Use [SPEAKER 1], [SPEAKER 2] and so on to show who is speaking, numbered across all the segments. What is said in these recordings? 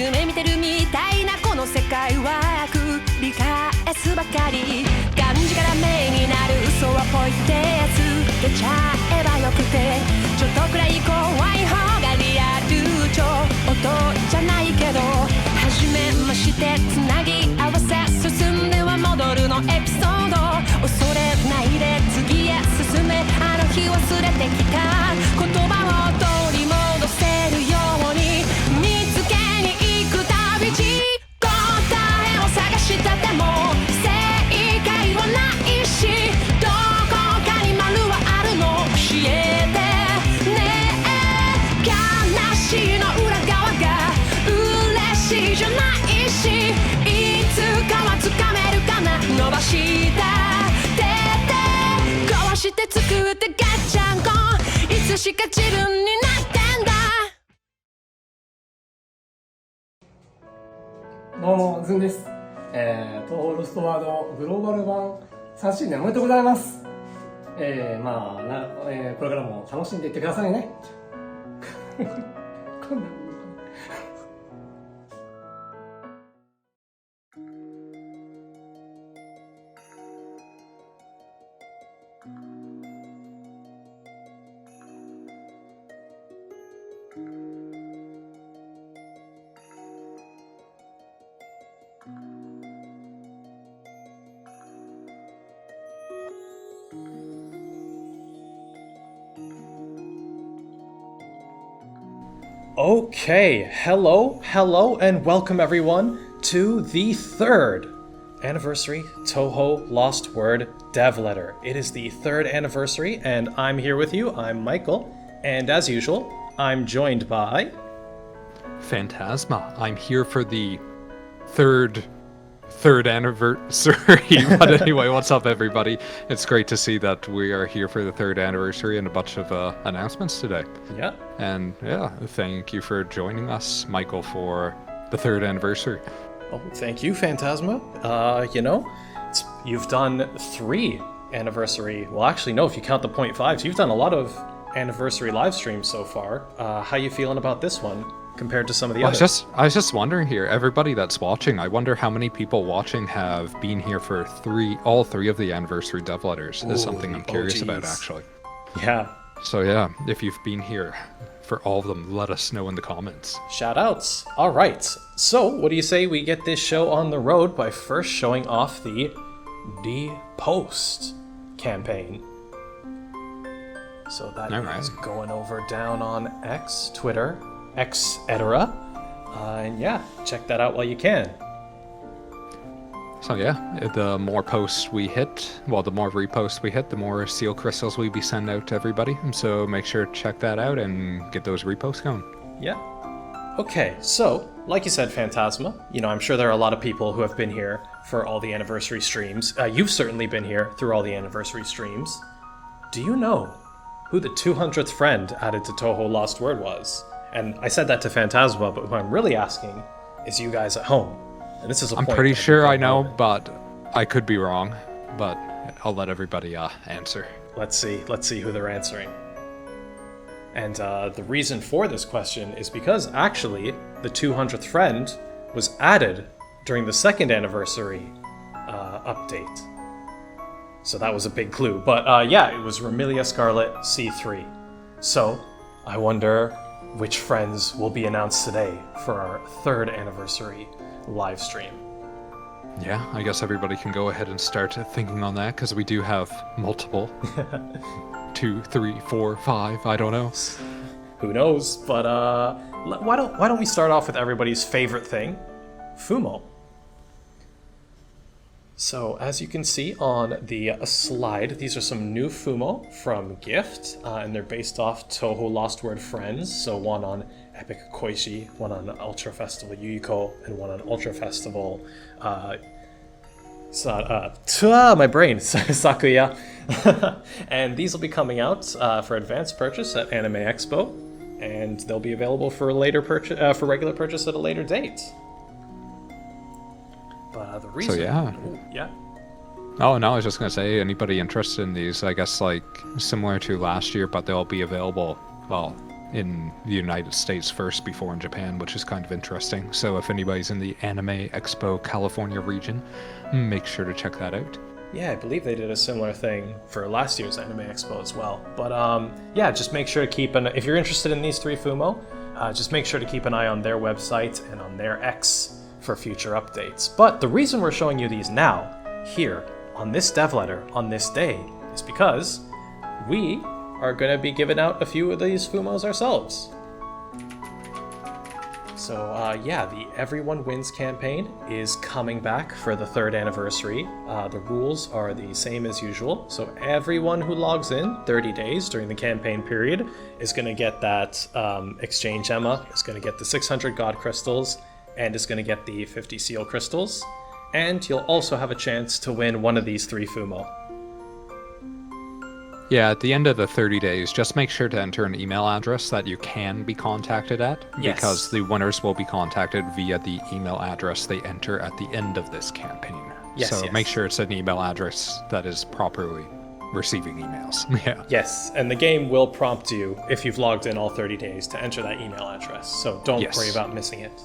[SPEAKER 1] 夢見てるみたいなこの世界は繰り返すばかりがんじがらめになる嘘はポイってつけちゃえばよくてちょっとくらい怖い方がリアル超音じゃないけど初めましてつなぎ合わせ進んでは戻るのエピソード恐れないで次へ進めあの日忘れてきた言葉を取り戻せるように見つけに行く旅路答えを探してても正解はないしどこかに丸はあるの教えてね悲しいの裏側が嬉しいじゃないしいつかはつかめるかな伸ばした手で壊して作ってガッチャンコいつしか自分になってんだ
[SPEAKER 2] どうも、ずんです。東方ロストワードグローバル版3周年おめでとうございます。これからも楽しんでいってくださいね。こんな
[SPEAKER 3] Okay, hello, and welcome everyone to the third anniversary Touhou LostWord dev letter. It is the third anniversary, and I'm here with you. I'm Michael, and as usual, I'm joined by...
[SPEAKER 4] Phantasma. I'm here for the third anniversary. But anyway, what's up, everybody? It's great to see that we are here for the third anniversary and a bunch of announcements today.
[SPEAKER 3] Yeah.
[SPEAKER 4] And yeah, thank you for joining us, Michael, for the third anniversary.
[SPEAKER 3] Oh, thank you, Phantasma. You've done 3 anniversary... Well, actually, no, if you count the 0.5s, you've done a lot of anniversary live streams so far. How you feeling about this one compared to some of the others?
[SPEAKER 4] I was just wondering here, everybody that's watching, I wonder how many people watching have been here for all three of the anniversary dev letters. Is something I'm curious about, actually.
[SPEAKER 3] Yeah.
[SPEAKER 4] So yeah, if you've been here for all of them, let us know in the comments.
[SPEAKER 3] Shoutouts. All right. So, what do you say we get this show on the road by first showing off the Repost campaign? So that is going over down on X, Twitter, etc. And yeah, check that out while you can.
[SPEAKER 4] So yeah, the more posts we hit, the more reposts we hit, the more seal crystals we be sending out to everybody. So make sure to check that out and get those reposts going.
[SPEAKER 3] Yeah. Okay, so, like you said, Phantasma, I'm sure there are a lot of people who have been here for all the anniversary streams. You've certainly been here through all the anniversary streams. Do you know who the 200th friend added to Touhou LostWord was? And I said that to Phantasma, but who I'm really asking is you guys at home. And this is
[SPEAKER 4] I'm pretty sure I know, but I could be wrong. But I'll let everybody answer.
[SPEAKER 3] Let's see who they're answering. And the reason for this question is because actually the 200th friend was added during the second anniversary update. So that was a big clue. But yeah, it was Flandre Scarlet C3. So I wonder which friends will be announced today for our third anniversary live stream.
[SPEAKER 4] Yeah, I guess everybody can go ahead and start thinking on that, because we do have multiple. 2, 3, 4, 5, I don't know.
[SPEAKER 3] Who knows? But why don't we start off with everybody's favorite thing, Fumo. So as you can see on the slide, these are some new Fumo from Gift, and they're based off Touhou LostWord Friends. So one on Epic Koishi, one on Ultra Festival Yuiko, and one on Ultra Festival my brain, Sakuya. And these will be coming out for advanced purchase at Anime Expo, and they'll be available for later purchase for regular purchase at a later date. But the reason,
[SPEAKER 4] Oh no, I was just gonna say, anybody interested in these, I guess like similar to last year, but they'll be available, in the United States first before in Japan, which is kind of interesting. So if anybody's in the Anime Expo California region, make sure to check that out.
[SPEAKER 3] Yeah, I believe they did a similar thing for last year's Anime Expo as well. But yeah, just make sure to keep if you're interested in these 3 Fumo, just make sure to keep an eye on their website and on their X for future updates. But the reason we're showing you these now, here, on this dev letter, on this day, is because we are going to be giving out a few of these Fumos ourselves. So yeah, the Everyone Wins campaign is coming back for the 3rd anniversary. The rules are the same as usual. So everyone who logs in 30 days during the campaign period is going to get that exchange Emma, is going to get the 600 God Crystals, and is going to get the 50 Seal Crystals. And you'll also have a chance to win one of these 3 Fumo.
[SPEAKER 4] Yeah, at the end of the 30 days, just make sure to enter an email address that you can be contacted at,
[SPEAKER 3] Yes.
[SPEAKER 4] because the winners will be contacted via the email address they enter at the end of this campaign.
[SPEAKER 3] Yes,
[SPEAKER 4] so
[SPEAKER 3] yes.
[SPEAKER 4] make sure it's an email address that is properly receiving emails. Yeah.
[SPEAKER 3] Yes, and the game will prompt you, if you've logged in all 30 days, to enter that email address. So don't
[SPEAKER 4] Yes.
[SPEAKER 3] worry about missing it.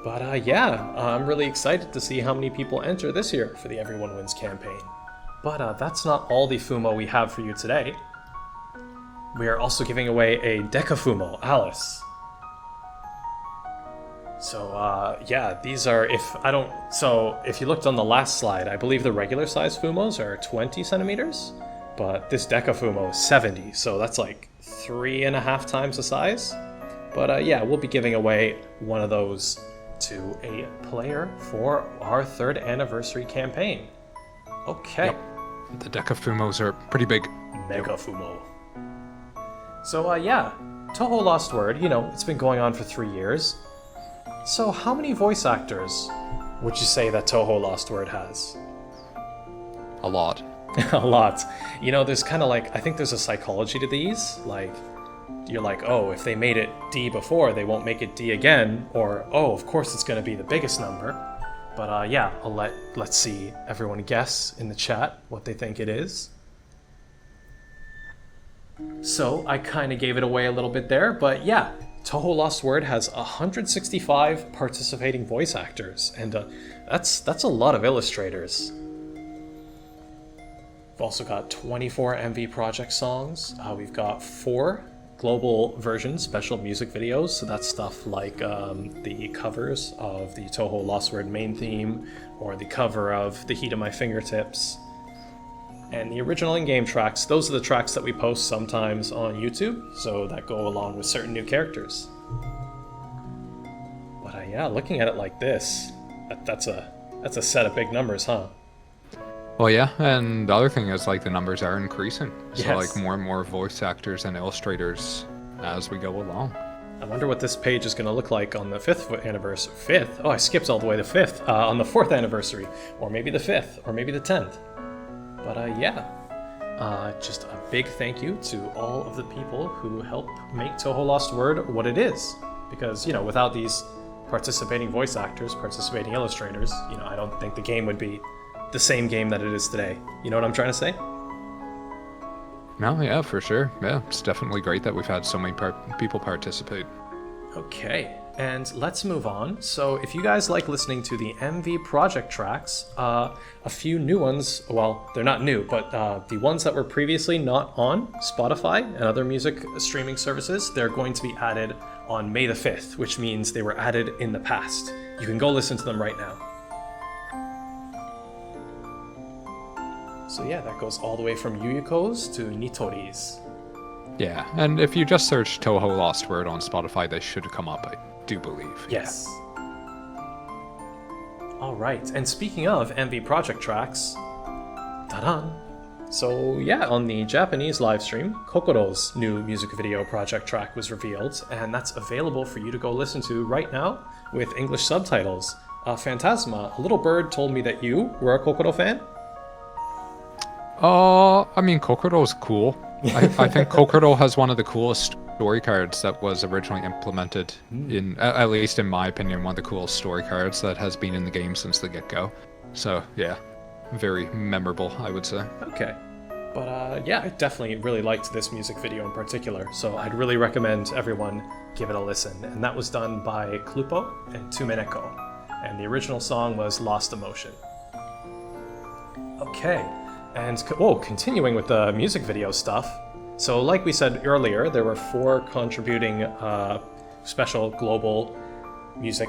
[SPEAKER 3] But yeah, I'm really excited to see how many people enter this year for the Everyone Wins campaign. But that's not all the Fumo we have for you today. We are also giving away a Deca Fumo, Alice. So yeah, these are, if you looked on the last slide, I believe the regular size Fumos are 20 centimeters, but this Deca Fumo is 70, so that's like 3.5 times the size. But yeah, we'll be giving away one of those to a player for our 3rd anniversary campaign. Okay.
[SPEAKER 4] Yep. The Deca Fumos are pretty big.
[SPEAKER 3] Mega Fumo. So yeah, Touhou LostWord, it's been going on for 3 years. So how many voice actors would you say that Touhou LostWord has?
[SPEAKER 4] A lot.
[SPEAKER 3] A lot. There's kind of I think there's a psychology to these. You're like, oh, if they made it D before, they won't make it D again. Or, oh, of course it's going to be the biggest number. But yeah, let's see everyone guess in the chat what they think it is. So I kind of gave it away a little bit there, but yeah, Touhou LostWord has 165 participating voice actors, and that's a lot of illustrators. We've also got 24 MV project songs. We've got 4 global version special music videos, so that's stuff like the covers of the Touhou LostWord main theme, or the cover of The Heat of My Fingertips, and the original in-game tracks. Those are the tracks that we post sometimes on YouTube, so that go along with certain new characters. But yeah, looking at it like this, that's a set of big numbers, huh?
[SPEAKER 4] Well, yeah, and the other thing is, the numbers are increasing. So,
[SPEAKER 3] Yes.
[SPEAKER 4] more and more voice actors and illustrators as we go along.
[SPEAKER 3] I wonder what this page is going to look like on the 5th anniversary. 5th? Oh, I skipped all the way to 5th. On the 4th anniversary, or maybe the 5th, or maybe the 10th. But yeah, just a big thank you to all of the people who help make Touhou LostWord what it is. Because, without these participating voice actors, participating illustrators, I don't think the game would be the same game that it is today. You know what I'm trying to say?
[SPEAKER 4] No, yeah, for sure. Yeah, it's definitely great that we've had so many people participate.
[SPEAKER 3] Okay, and let's move on. So if you guys like listening to the MV project tracks, a few new ones, well, they're not new, but the ones that were previously not on Spotify and other music streaming services, they're going to be added on May the 5th, which means they were added in the past. You can go listen to them right now. So yeah, that goes all the way from Yuyuko's to Nitori's.
[SPEAKER 4] Yeah, and if you just search Touhou LostWord on Spotify, they should come up, I do believe.
[SPEAKER 3] Yes. All right, and speaking of MV project tracks, ta-da! So yeah, on the Japanese livestream, Kokoro's new music video project track was revealed, and that's available for you to go listen to right now with English subtitles. Phantasma, a little bird told me that you were a Kokoro fan.
[SPEAKER 4] I mean, Kokoro's cool. I think Kokoro has one of the coolest story cards that was originally implemented in, at least in my opinion, one of the coolest story cards that has been in the game since the get-go. So, yeah, very memorable, I would say.
[SPEAKER 3] Okay. But yeah, I definitely really liked this music video in particular, so I'd really recommend everyone give it a listen. And that was done by Clupo and Tumeneko, and the original song was Lost Emotion. Okay, and continuing with the music video stuff. So like we said earlier, there were 4 contributing special global music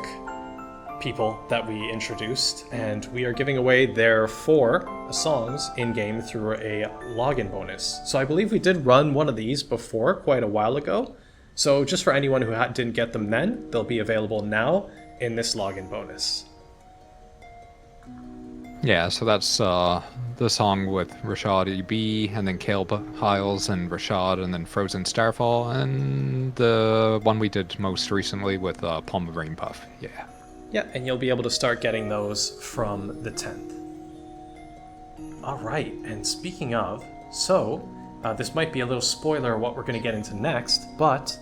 [SPEAKER 3] people that we introduced, and we are giving away their 4 songs in-game through a login bonus. So I believe we did run one of these before, quite a while ago. So just for anyone who didn't get them then, they'll be available now in this login bonus.
[SPEAKER 4] Yeah, so that's the song with Rashad EB, and then Caleb Hiles and Rashad, and then Frozen Starfall, and the one we did most recently with Palm of Rain Puff. Yeah.
[SPEAKER 3] Yeah, and you'll be able to start getting those from the 10th. Alright, and speaking of, so, this might be a little spoiler of what we're going to get into next, but,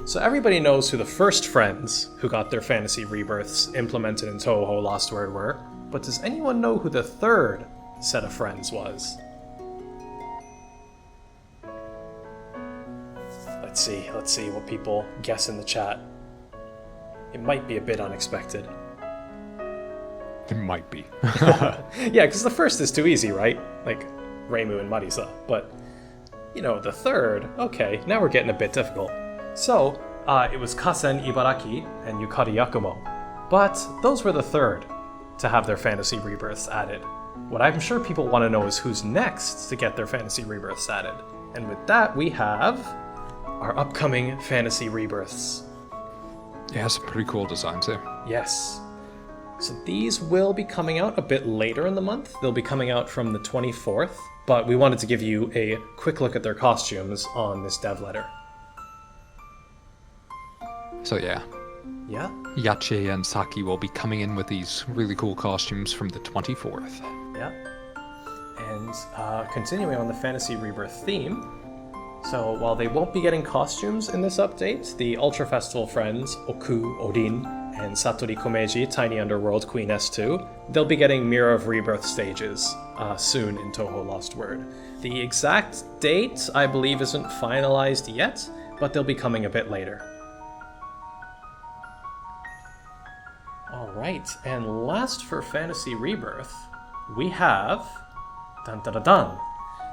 [SPEAKER 3] so everybody knows who the first friends who got their fantasy rebirths implemented in Touhou LostWord were, but does anyone know who the third set of friends was? Let's see what people guess in the chat. It might be a bit unexpected.
[SPEAKER 4] It might be.
[SPEAKER 3] Yeah, because the first is too easy, right? Like Reimu and Marisa. But, you know, the third, okay, now we're getting a bit difficult. So, it was Kasen Ibaraki and Yukari Yakumo. But those were the third to have their fantasy rebirths added. What I'm sure people want to know is who's next to get their fantasy rebirths added. And with that, we have our upcoming fantasy rebirths.
[SPEAKER 4] Yeah, some pretty cool designs there.
[SPEAKER 3] Yes. So these will be coming out a bit later in the month. They'll be coming out from the 24th, but we wanted to give you a quick look at their costumes on this dev letter.
[SPEAKER 4] So yeah.
[SPEAKER 3] Yeah?
[SPEAKER 4] Yache and Saki will be coming in with these really cool costumes from the 24th.
[SPEAKER 3] Yeah. And continuing on the Fantasy Rebirth theme, so while they won't be getting costumes in this update, the Ultra Festival friends, Oku, Odin, and Satori Komeiji, Tiny Underworld, Queen S2, they'll be getting Mirror of Rebirth stages soon in Touhou LostWord. The exact date, I believe, isn't finalized yet, but they'll be coming a bit later. Alright, and last for Fantasy Rebirth, we have... Dun dun dun dun!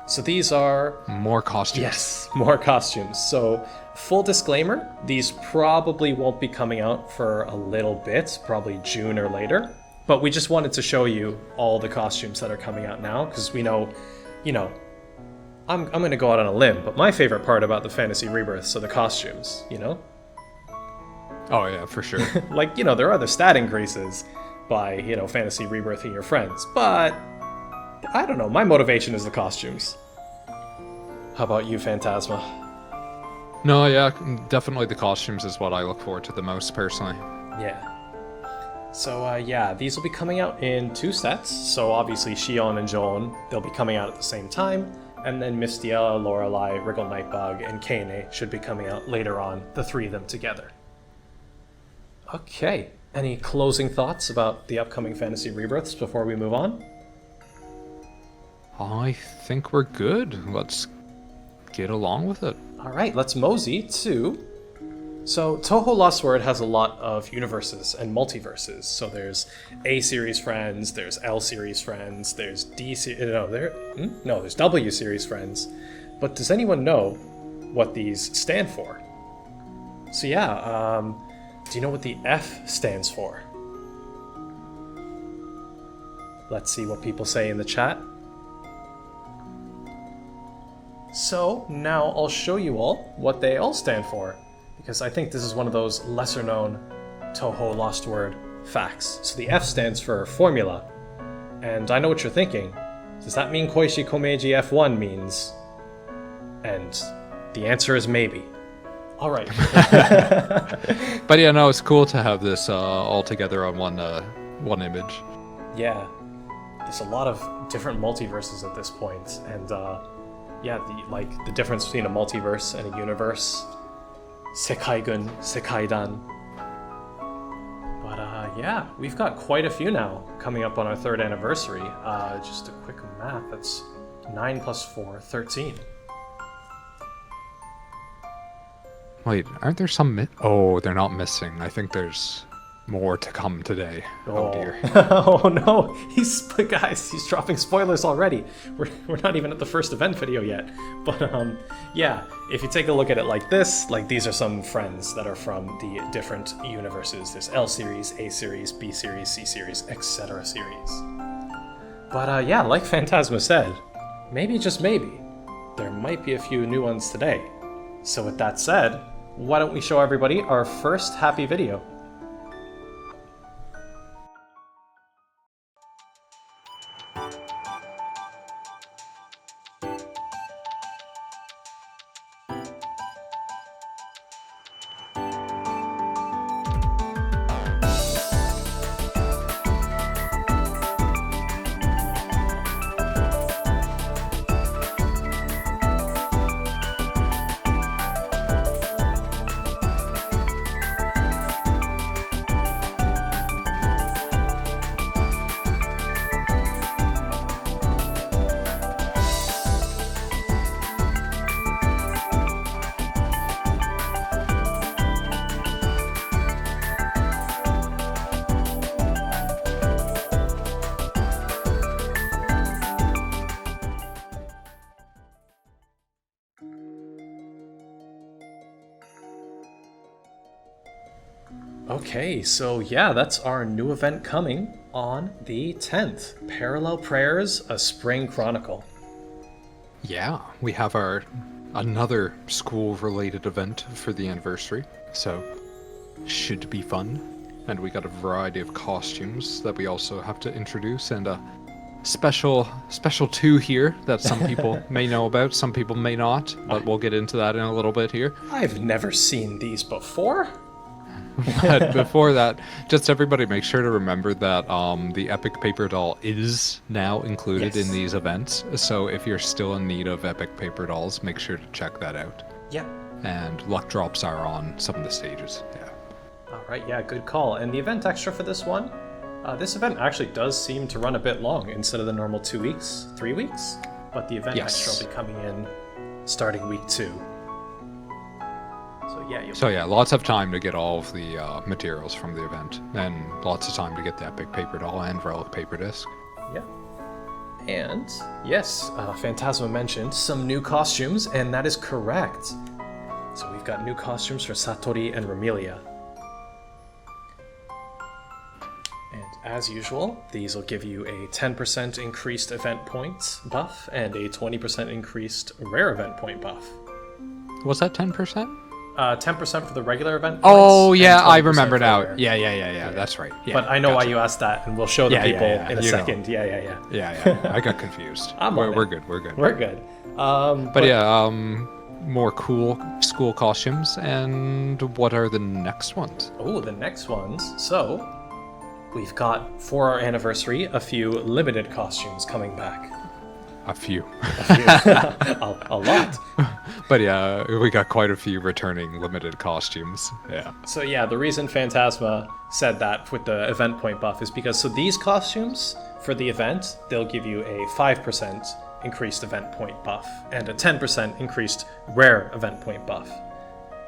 [SPEAKER 3] So these are...
[SPEAKER 4] More costumes.
[SPEAKER 3] Yes, more costumes. So, full disclaimer, these probably won't be coming out for a little bit, probably June or later. But we just wanted to show you all the costumes that are coming out now, because we know, you know, I'm going to go out on a limb, but my favorite part about the Fantasy Rebirths are the costumes, you know?
[SPEAKER 4] Oh yeah, for sure.
[SPEAKER 3] Like, you know, there are the stat increases by, you know, Fantasy Rebirthing your friends, but... I don't know, my motivation is the costumes. How about you, Phantasma?
[SPEAKER 4] No, yeah, definitely the costumes is what I look forward to the most, personally.
[SPEAKER 3] Yeah. So, yeah, these will be coming out in 2 sets. So, obviously, Shion and Joan, they'll be coming out at the same time. And then Mystia, Lorelei, Wriggle Nightbug, and Kane should be coming out later on, the 3 of them together. Okay, any closing thoughts about the upcoming Fantasy Rebirths before we move on?
[SPEAKER 4] I think we're good. Let's get along with it.
[SPEAKER 3] Alright, let's mosey to... So, Touhou LostWord has a lot of universes and multiverses. So there's A-series friends, there's L-series friends, there's there's W-series friends. But does anyone know what these stand for? So yeah, do you know what the F stands for? Let's see what people say in the chat. So, now I'll show you all what they all stand for, because I think this is one of those lesser-known Touhou LostWord facts. So the F stands for formula, and I know what you're thinking. Does that mean Koishi Komeiji F1 means? And the answer is maybe. Alright.
[SPEAKER 4] But yeah, no, it's cool to have this all together on one image.
[SPEAKER 3] Yeah. There's a lot of different multiverses at this point, and yeah, the difference between a multiverse and a universe. Sekaigun, Sekaidan. But yeah, we've got quite a few now coming up on our 3rd anniversary. Just a quick math, that's 9 plus 4, 13.
[SPEAKER 4] Wait, aren't there some... Oh, they're not missing. I think there's more to come today. Oh dear.
[SPEAKER 3] Oh no, guys, he's dropping spoilers already. We're not even at the first event video yet. But yeah, if you take a look at it like this, like these are some friends that are from the different universes. There's L series, A series, B series, C series, etc. series. But yeah, like Phantasma said, maybe, just maybe, there might be a few new ones today. So with that said, why don't we show everybody our first happy video? Okay, so yeah, that's our new event coming on the 10th. Parallel Prayers, a Spring Chronicle.
[SPEAKER 4] Yeah, we have another school-related event for the anniversary, so should be fun. And we got a variety of costumes that we also have to introduce, and a special 2 here that some people may know about, some people may not, but we'll get into that in a little bit here.
[SPEAKER 3] I've never seen these before.
[SPEAKER 4] But before that, just everybody make sure to remember that the Epic Paper Doll is now included in these events. So if you're still in need of Epic Paper Dolls, make sure to check that out.
[SPEAKER 3] Yeah.
[SPEAKER 4] And luck drops are on some of the stages. Yeah.
[SPEAKER 3] All right, yeah, good call. And the event extra for this one, this event actually does seem to run a bit long instead of the normal 2 weeks, 3 weeks. But the event extra will be coming in starting week 2. So yeah,
[SPEAKER 4] lots of time to get all of the materials from the event, and lots of time to get the Epic Paper Doll and Relic Paper Disc.
[SPEAKER 3] Yeah. And yes, Phantasma mentioned some new costumes, and that is correct. So we've got new costumes for Satori and Remilia. And as usual, these will give you a 10% increased event points buff and a 20% increased rare event point buff.
[SPEAKER 4] Was that 10%?
[SPEAKER 3] 10% for the regular event points.
[SPEAKER 4] Oh, yeah, I remember now. Yeah, that's right. Yeah,
[SPEAKER 3] but I know why you asked that, and we'll show the people in a second.
[SPEAKER 4] Know. Yeah. I got confused. We're good.
[SPEAKER 3] We're good.
[SPEAKER 4] But yeah, more cool school costumes. And what are the next ones?
[SPEAKER 3] Oh, the next ones. So, we've got, for our anniversary, a few limited costumes coming back.
[SPEAKER 4] A few.
[SPEAKER 3] A lot.
[SPEAKER 4] But yeah, we got quite a few returning limited costumes. Yeah.
[SPEAKER 3] So yeah, the reason Phantasma said that with the event point buff is because, so these costumes, for the event, they'll give you a 5% increased event point buff and a 10% increased rare event point buff.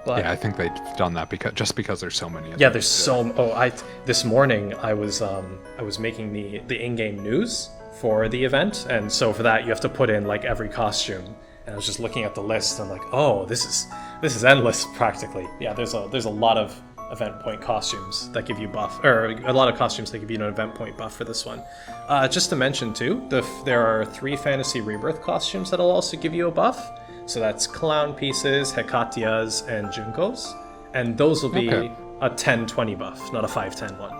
[SPEAKER 3] But,
[SPEAKER 4] yeah, I think they've done that because there's so many.
[SPEAKER 3] Yeah, there's so. This morning I was making the in-game news for the event, and so for that you have to put in like every costume. And I was just looking at the list, and I'm like, oh, this is endless practically. Yeah, there's a lot of event point costumes that give you buff, or a lot of costumes that give you an event point buff for this one. Just to mention too, there are 3 Fantasy Rebirth costumes that'll also give you a buff. So that's Clown Pieces, Hekatias, and Junko's. And those will be a 10-20 buff, not a 5-10 one.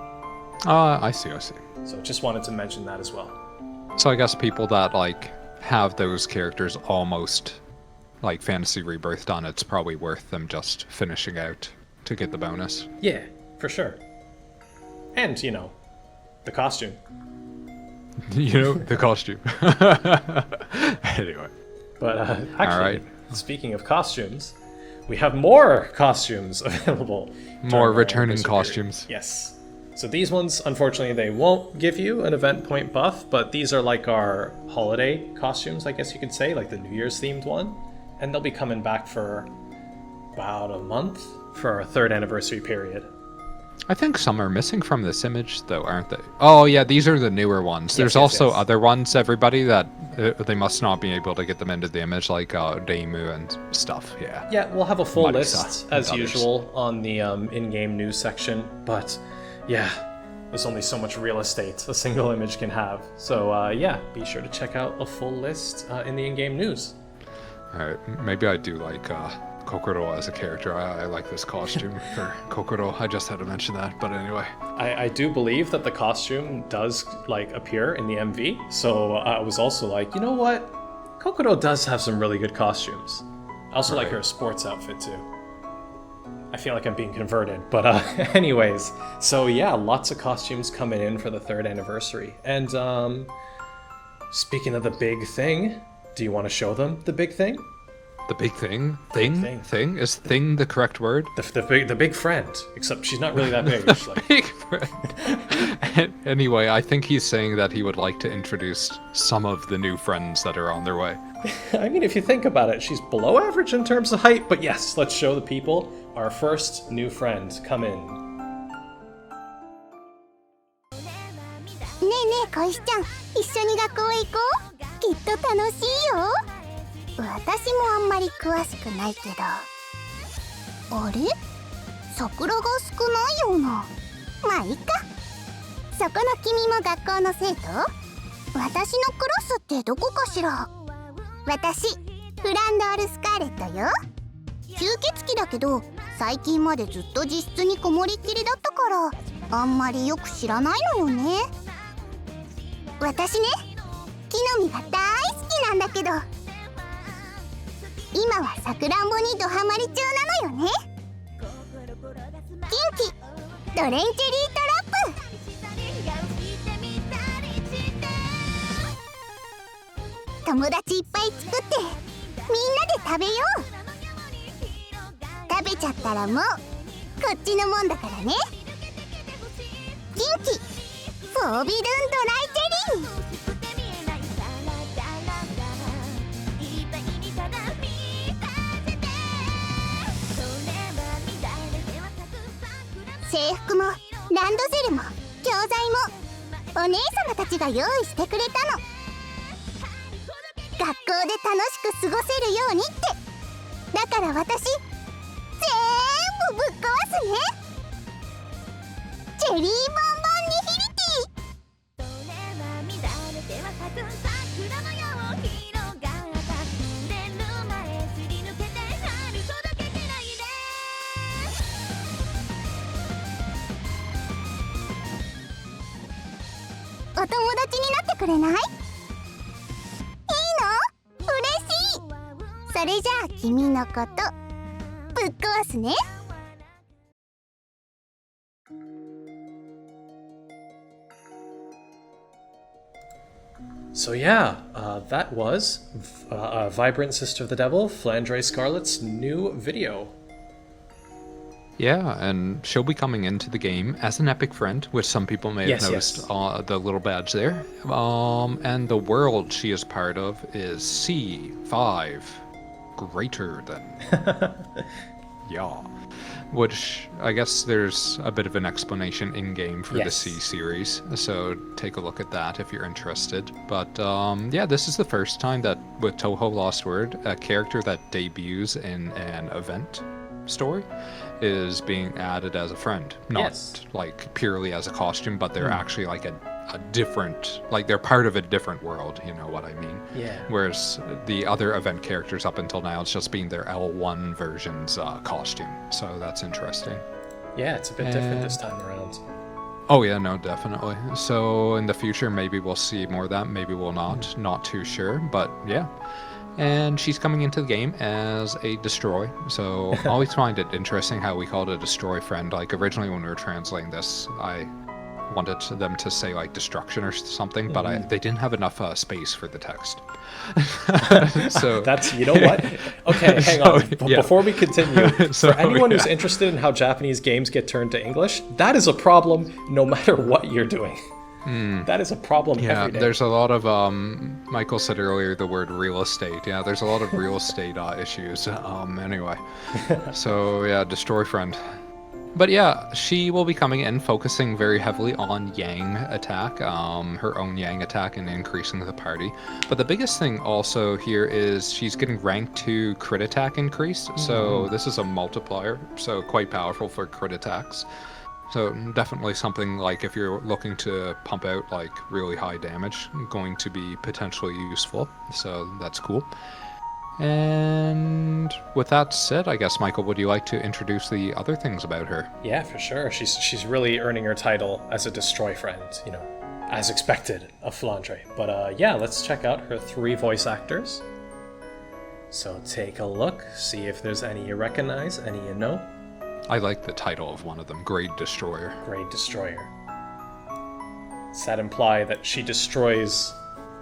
[SPEAKER 4] I see.
[SPEAKER 3] So just wanted to mention that as well.
[SPEAKER 4] So I guess people that have those characters almost like Fantasy Rebirth done, it's probably worth them just finishing out to get the bonus.
[SPEAKER 3] Yeah, for sure. And, the costume.
[SPEAKER 4] The costume. Anyway.
[SPEAKER 3] But actually, speaking of costumes, we have more costumes available.
[SPEAKER 4] More returning costumes.
[SPEAKER 3] Yes. So these ones, unfortunately, they won't give you an event point buff, but these are like our holiday costumes, I guess you could say, like the New Year's themed one. And they'll be coming back for about a month for our 3rd anniversary period.
[SPEAKER 4] I think some are missing from this image, though, aren't they? Oh, yeah, these are the newer ones. There's also other ones, everybody, that they must not be able to get them into the image, like Daimu and stuff, yeah.
[SPEAKER 3] Yeah, we'll have a full
[SPEAKER 4] Marisa
[SPEAKER 3] list, as
[SPEAKER 4] and
[SPEAKER 3] usual, on the in-game news section, but yeah, there's only so much real estate a single image can have. So yeah, be sure to check out a full list in the in-game news.
[SPEAKER 4] Alright, maybe I do like Kokoro as a character. I like this costume for Kokoro. I just had to mention that, but anyway.
[SPEAKER 3] I do believe that the costume does like appear in the MV, so I was also like, you know what? Kokoro does have some really good costumes. I also like her sports outfit too. I feel like I'm being converted, but anyways. So yeah, lots of costumes coming in for the 3rd anniversary. And speaking of the big thing, do you want to show them the big thing?
[SPEAKER 4] The big thing? Thing? Is thing the correct word?
[SPEAKER 3] The big friend, except she's not really that big. She's like...
[SPEAKER 4] Big friend. Anyway, I think he's saying that he would like to introduce some of the new friends that are on their way.
[SPEAKER 3] I mean, if you think about it, she's below average in terms of height, but yes, let's show the people our first new friend come in.
[SPEAKER 5] ねえねえ小石ちゃん、一緒に学校へ行こう。きっと楽しいよ。私もあんまり詳しくないけど。あれ？桜が少ないような。まあいいか。そこの君も学校の生徒？私のクラスってどこかしら？私、フランドールスカーレットよ。吸血鬼だけど、最近までずっと自室にこもりっきりだったから、あんまりよく知らないのよね。私ね、木の実が大好きなんだけど、今はさくらんぼにドハマり中なのよね。キンキドレンチェリートラップ。友達いっぱい作ってみんなで食べよう。食べちゃったらもうこっちのもんだからね。キンキフォービドゥンドライチェリー。制服もランドセルも教材もお姉様たちが用意してくれたの。学校で楽しく過ごせるようにって。だから私全部ぶっ壊すね。チェリーボンボンニヒリティ。お友達になってくれない？いいの？嬉しい。それじゃあ君のことぶっ壊すね。
[SPEAKER 3] So yeah, that was Vibrant Sister of the Devil, Flandre Scarlet's new video.
[SPEAKER 4] Yeah, and she'll be coming into the game as an epic friend, which some people may have noticed the little badge there. And the world she is part of is C5, greater than. Yeah. Which, I guess there's a bit of an explanation in-game for the C series, so take a look at that if you're interested. But yeah, this is the first time that with Touhou LostWord, a character that debuts in an event story is being added as a friend. Not like purely as a costume, but they're actually like a different, like they're part of a different world, you know what I mean?
[SPEAKER 3] Yeah.
[SPEAKER 4] Whereas the other event characters up until now, it's just being their L1 version's costume. So that's interesting.
[SPEAKER 3] Yeah, it's a bit different this time around.
[SPEAKER 4] Oh yeah, no, definitely. So in the future, maybe we'll see more of that, maybe we'll not. Not too sure, but yeah. And she's coming into the game as a destroy. So I always find it interesting how we called it a destroy friend. Like originally when we were translating this, I wanted them to say like destruction or something, but they didn't have enough space for the text. So
[SPEAKER 3] That's, you know what? Okay, hang on. Before we continue, for anyone who's interested in how Japanese games get turned to English, that is a problem no matter what you're doing. That is a problem every day.
[SPEAKER 4] There's a lot of, Michael said earlier the word real estate. Yeah, there's a lot of real estate issues. Anyway, so yeah, destroy friend. But yeah, she will be coming in focusing very heavily on Yang attack, her own Yang attack, and increasing the party. But the biggest thing also here is she's getting rank 2 crit attack increase. So this is a multiplier, so quite powerful for crit attacks. So definitely something like if you're looking to pump out like really high damage, going to be potentially useful. So that's cool. And with that said, I guess, Michael, would you like to introduce the other things about her?
[SPEAKER 3] Yeah, for sure. She's really earning her title as a destroy friend, you know, as expected of Flandre. But yeah, let's check out her 3 voice actors. So take a look, see if there's any you recognize, any you know.
[SPEAKER 4] I like the title of one of them, Grade Destroyer.
[SPEAKER 3] Grade Destroyer. Does that imply that she destroys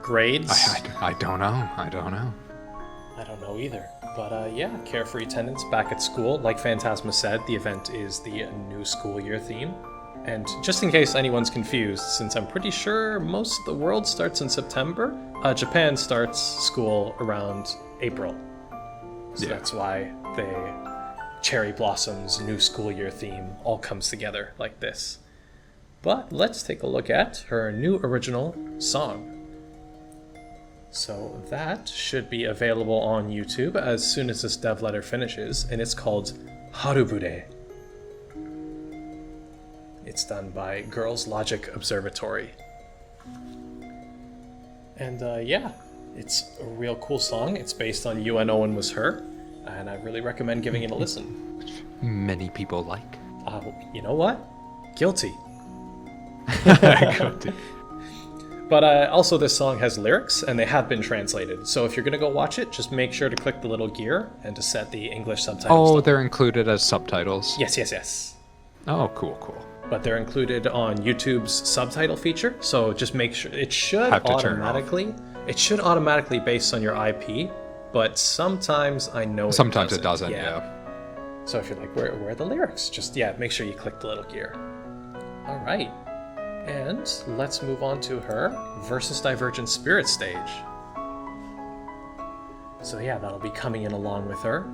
[SPEAKER 3] grades?
[SPEAKER 4] I don't know.
[SPEAKER 3] I don't know either. But yeah, carefree attendance back at school. Like Phantasma said, the event is the new school year theme. And just in case anyone's confused, since I'm pretty sure most of the world starts in September, Japan starts school around April. So that's why the Cherry Blossoms new school year theme all comes together like this. But let's take a look at her new original song. So that should be available on YouTube as soon as this dev letter finishes, and it's called Harubure. It's done by Girls Logic Observatory. And yeah, it's a real cool song. It's based on You and Owen Was Her, and I really recommend giving it a listen.
[SPEAKER 4] Which many people like.
[SPEAKER 3] You know what? Guilty.
[SPEAKER 4] Guilty.
[SPEAKER 3] But also this song has lyrics, and they have been translated. So if you're going to go watch it, just make sure to click the little gear and to set the English subtitles.
[SPEAKER 4] Oh, they're included as subtitles?
[SPEAKER 3] Yes.
[SPEAKER 4] Oh, cool.
[SPEAKER 3] But they're included on YouTube's subtitle feature, so just make sure it should automatically based on your IP, but sometimes I know
[SPEAKER 4] sometimes it doesn't. Yeah.
[SPEAKER 3] So if you're like, where are the lyrics? Just make sure you click the little gear. All right. And let's move on to her Versus Divergent Spirit stage. So yeah, that'll be coming in along with her.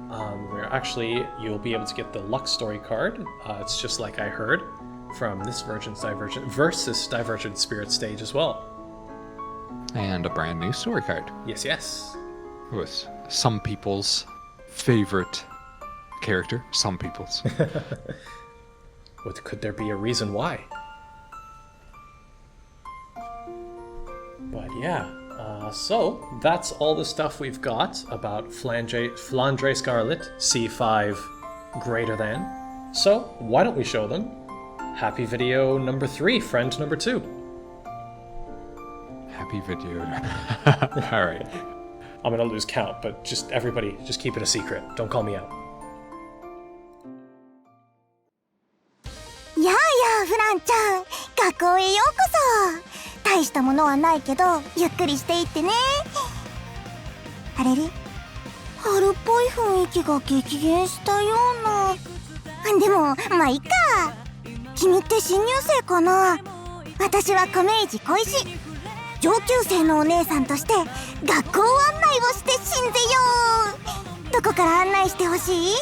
[SPEAKER 3] You'll be able to get the luck story card. It's just like I heard from this Versus Divergent Spirit stage as well.
[SPEAKER 4] And a brand new story card.
[SPEAKER 3] Yes.
[SPEAKER 4] With some people's favorite character. Some people's.
[SPEAKER 3] Could there be a reason why? But yeah, so that's all the stuff we've got about Flandre Scarlet C5 greater than. So why don't we show them happy video number 3, friend number 2.
[SPEAKER 4] Happy video. All right.
[SPEAKER 3] I'm gonna lose count, but everybody just keep it a secret. Don't call me out.
[SPEAKER 5] やあやあフランちゃん、学校へようこそ。大したものはないけどゆっくりしていってね。あれれ、春っぽい雰囲気が激減したような。でもまあいいか。君って新入生かな。私はコメイジ小石、上級生のお姉さんとして学校案内をしてしんぜよう。どこから案内してほしい？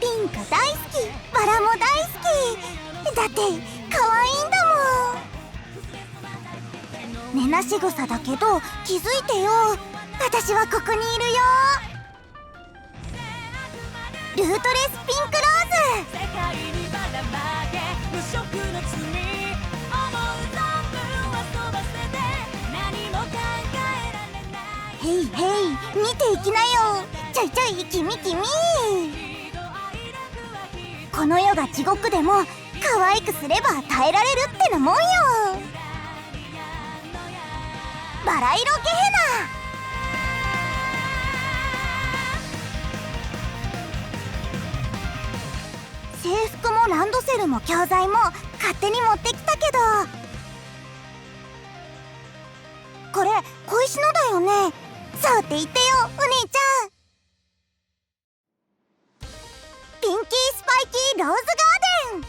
[SPEAKER 5] ピンク大好き、バラも大好き。だって可愛いんだもん。寝なし草だけど気づいてよ。私はここにいるよ。ルートレスピンクローズ。ヘイヘイ、見ていきなよ。ちょいちょい君。この世が地獄でも可愛くすれば耐えられるってのもんよ。バラ色ゲヘナ。制服もランドセルも教材も勝手に持ってきたけど、これ小石のだよね。そうって言ってよ、お姉ちゃん。ピンキースパイキーローズガーデン。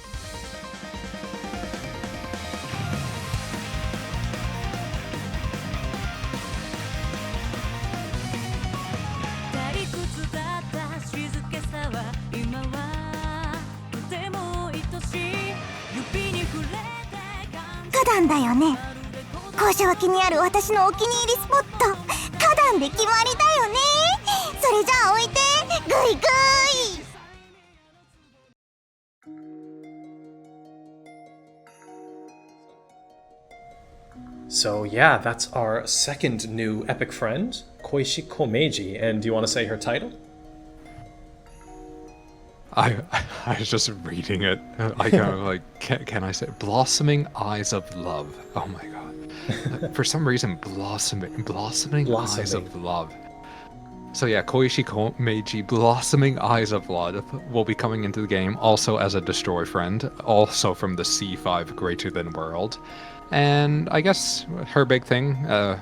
[SPEAKER 1] 退屈だった静けさは今はとても愛しい。指に触れて
[SPEAKER 5] 花壇だよね。校舎脇にある私のお気に入りスポット、花壇で決まりだよね。それじゃあ置いて、グイグイ。
[SPEAKER 3] So yeah, that's our second new epic friend, Koishi Komeiji. And do you want to say her title?
[SPEAKER 4] I was just reading it. I kind of like, can I say Blossoming Eyes of Love? Oh my god. For some reason, blossoming Eyes of Love. So yeah, Koishi Komeiji, Blossoming Eyes of Love, will be coming into the game also as a Destroy friend, also from the C5 Greater Than World. And I guess her big thing,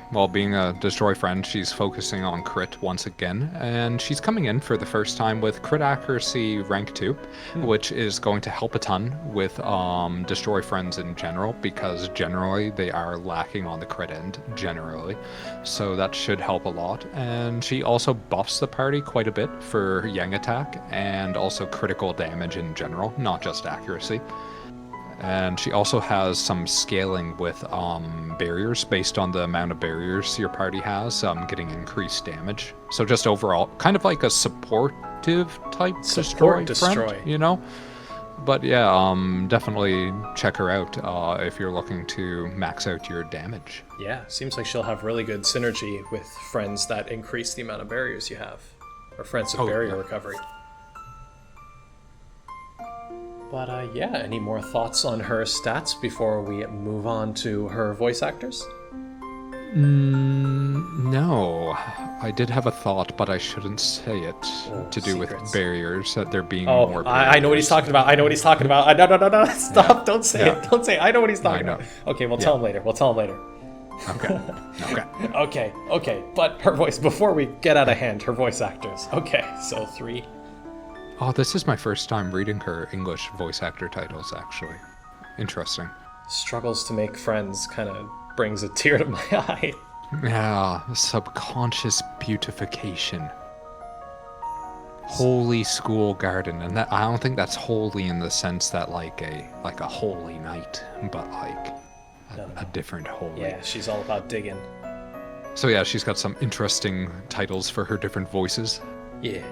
[SPEAKER 4] while being a Destroy friend, she's focusing on crit once again, and she's coming in for the first time with crit accuracy rank 2, which is going to help a ton with Destroy friends in general, because generally they are lacking on the crit end, generally. So that should help a lot. And she also buffs the party quite a bit for Yang attack, and also critical damage in general, not just accuracy. And she also has some scaling with barriers based on the amount of barriers your party has, getting increased damage. So just overall, kind of like a supportive type Destroy friend, you know? But yeah, definitely check her out if you're looking to max out your damage.
[SPEAKER 3] Yeah, seems like she'll have really good synergy with friends that increase the amount of barriers you have, or friends with barrier recovery. But yeah, any more thoughts on her stats before we move on to her voice actors?
[SPEAKER 4] No. I did have a thought, but I shouldn't say it. To do with barriers, that there being more barriers.
[SPEAKER 3] I know what he's talking about. No, stop. Don't say it. Don't say it. I know what he's talking about. Okay, we'll tell him later. Okay. But her voice, before we get out of hand, her voice actors. Okay, so 3.
[SPEAKER 4] Oh, this is my first time reading her English voice actor titles, actually. Interesting.
[SPEAKER 3] Struggles to make friends kind of brings a tear to my eye.
[SPEAKER 4] Yeah, subconscious beautification. Holy school garden, and that, I don't think that's holy in the sense that like a holy night, but like a different holy.
[SPEAKER 3] Yeah, she's all about digging.
[SPEAKER 4] So yeah, she's got some interesting titles for her different voices.
[SPEAKER 3] Yeah.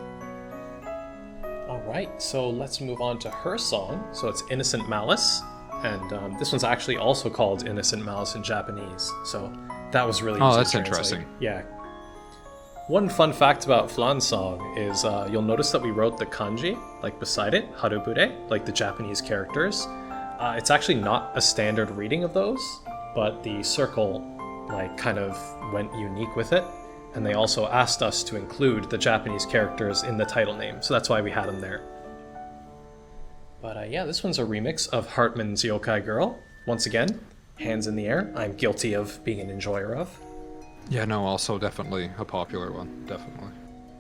[SPEAKER 3] Alright, so let's move on to her song. So it's Innocent Malice, and this one's actually also called Innocent Malice in Japanese, so that was really easy to
[SPEAKER 4] that's
[SPEAKER 3] translate.
[SPEAKER 4] interesting.
[SPEAKER 3] Yeah. One fun fact about Flandre's song is you'll notice that we wrote the kanji, like beside it, harubure, like the Japanese characters. It's actually not a standard reading of those, but the circle like kind of went unique with it. And they also asked us to include the Japanese characters in the title name, so that's why we had them there. But yeah, this one's a remix of Hartman's Yokai Girl. Once again, hands in the air. I'm guilty of being an enjoyer of.
[SPEAKER 4] Yeah, no, also definitely a popular one, definitely.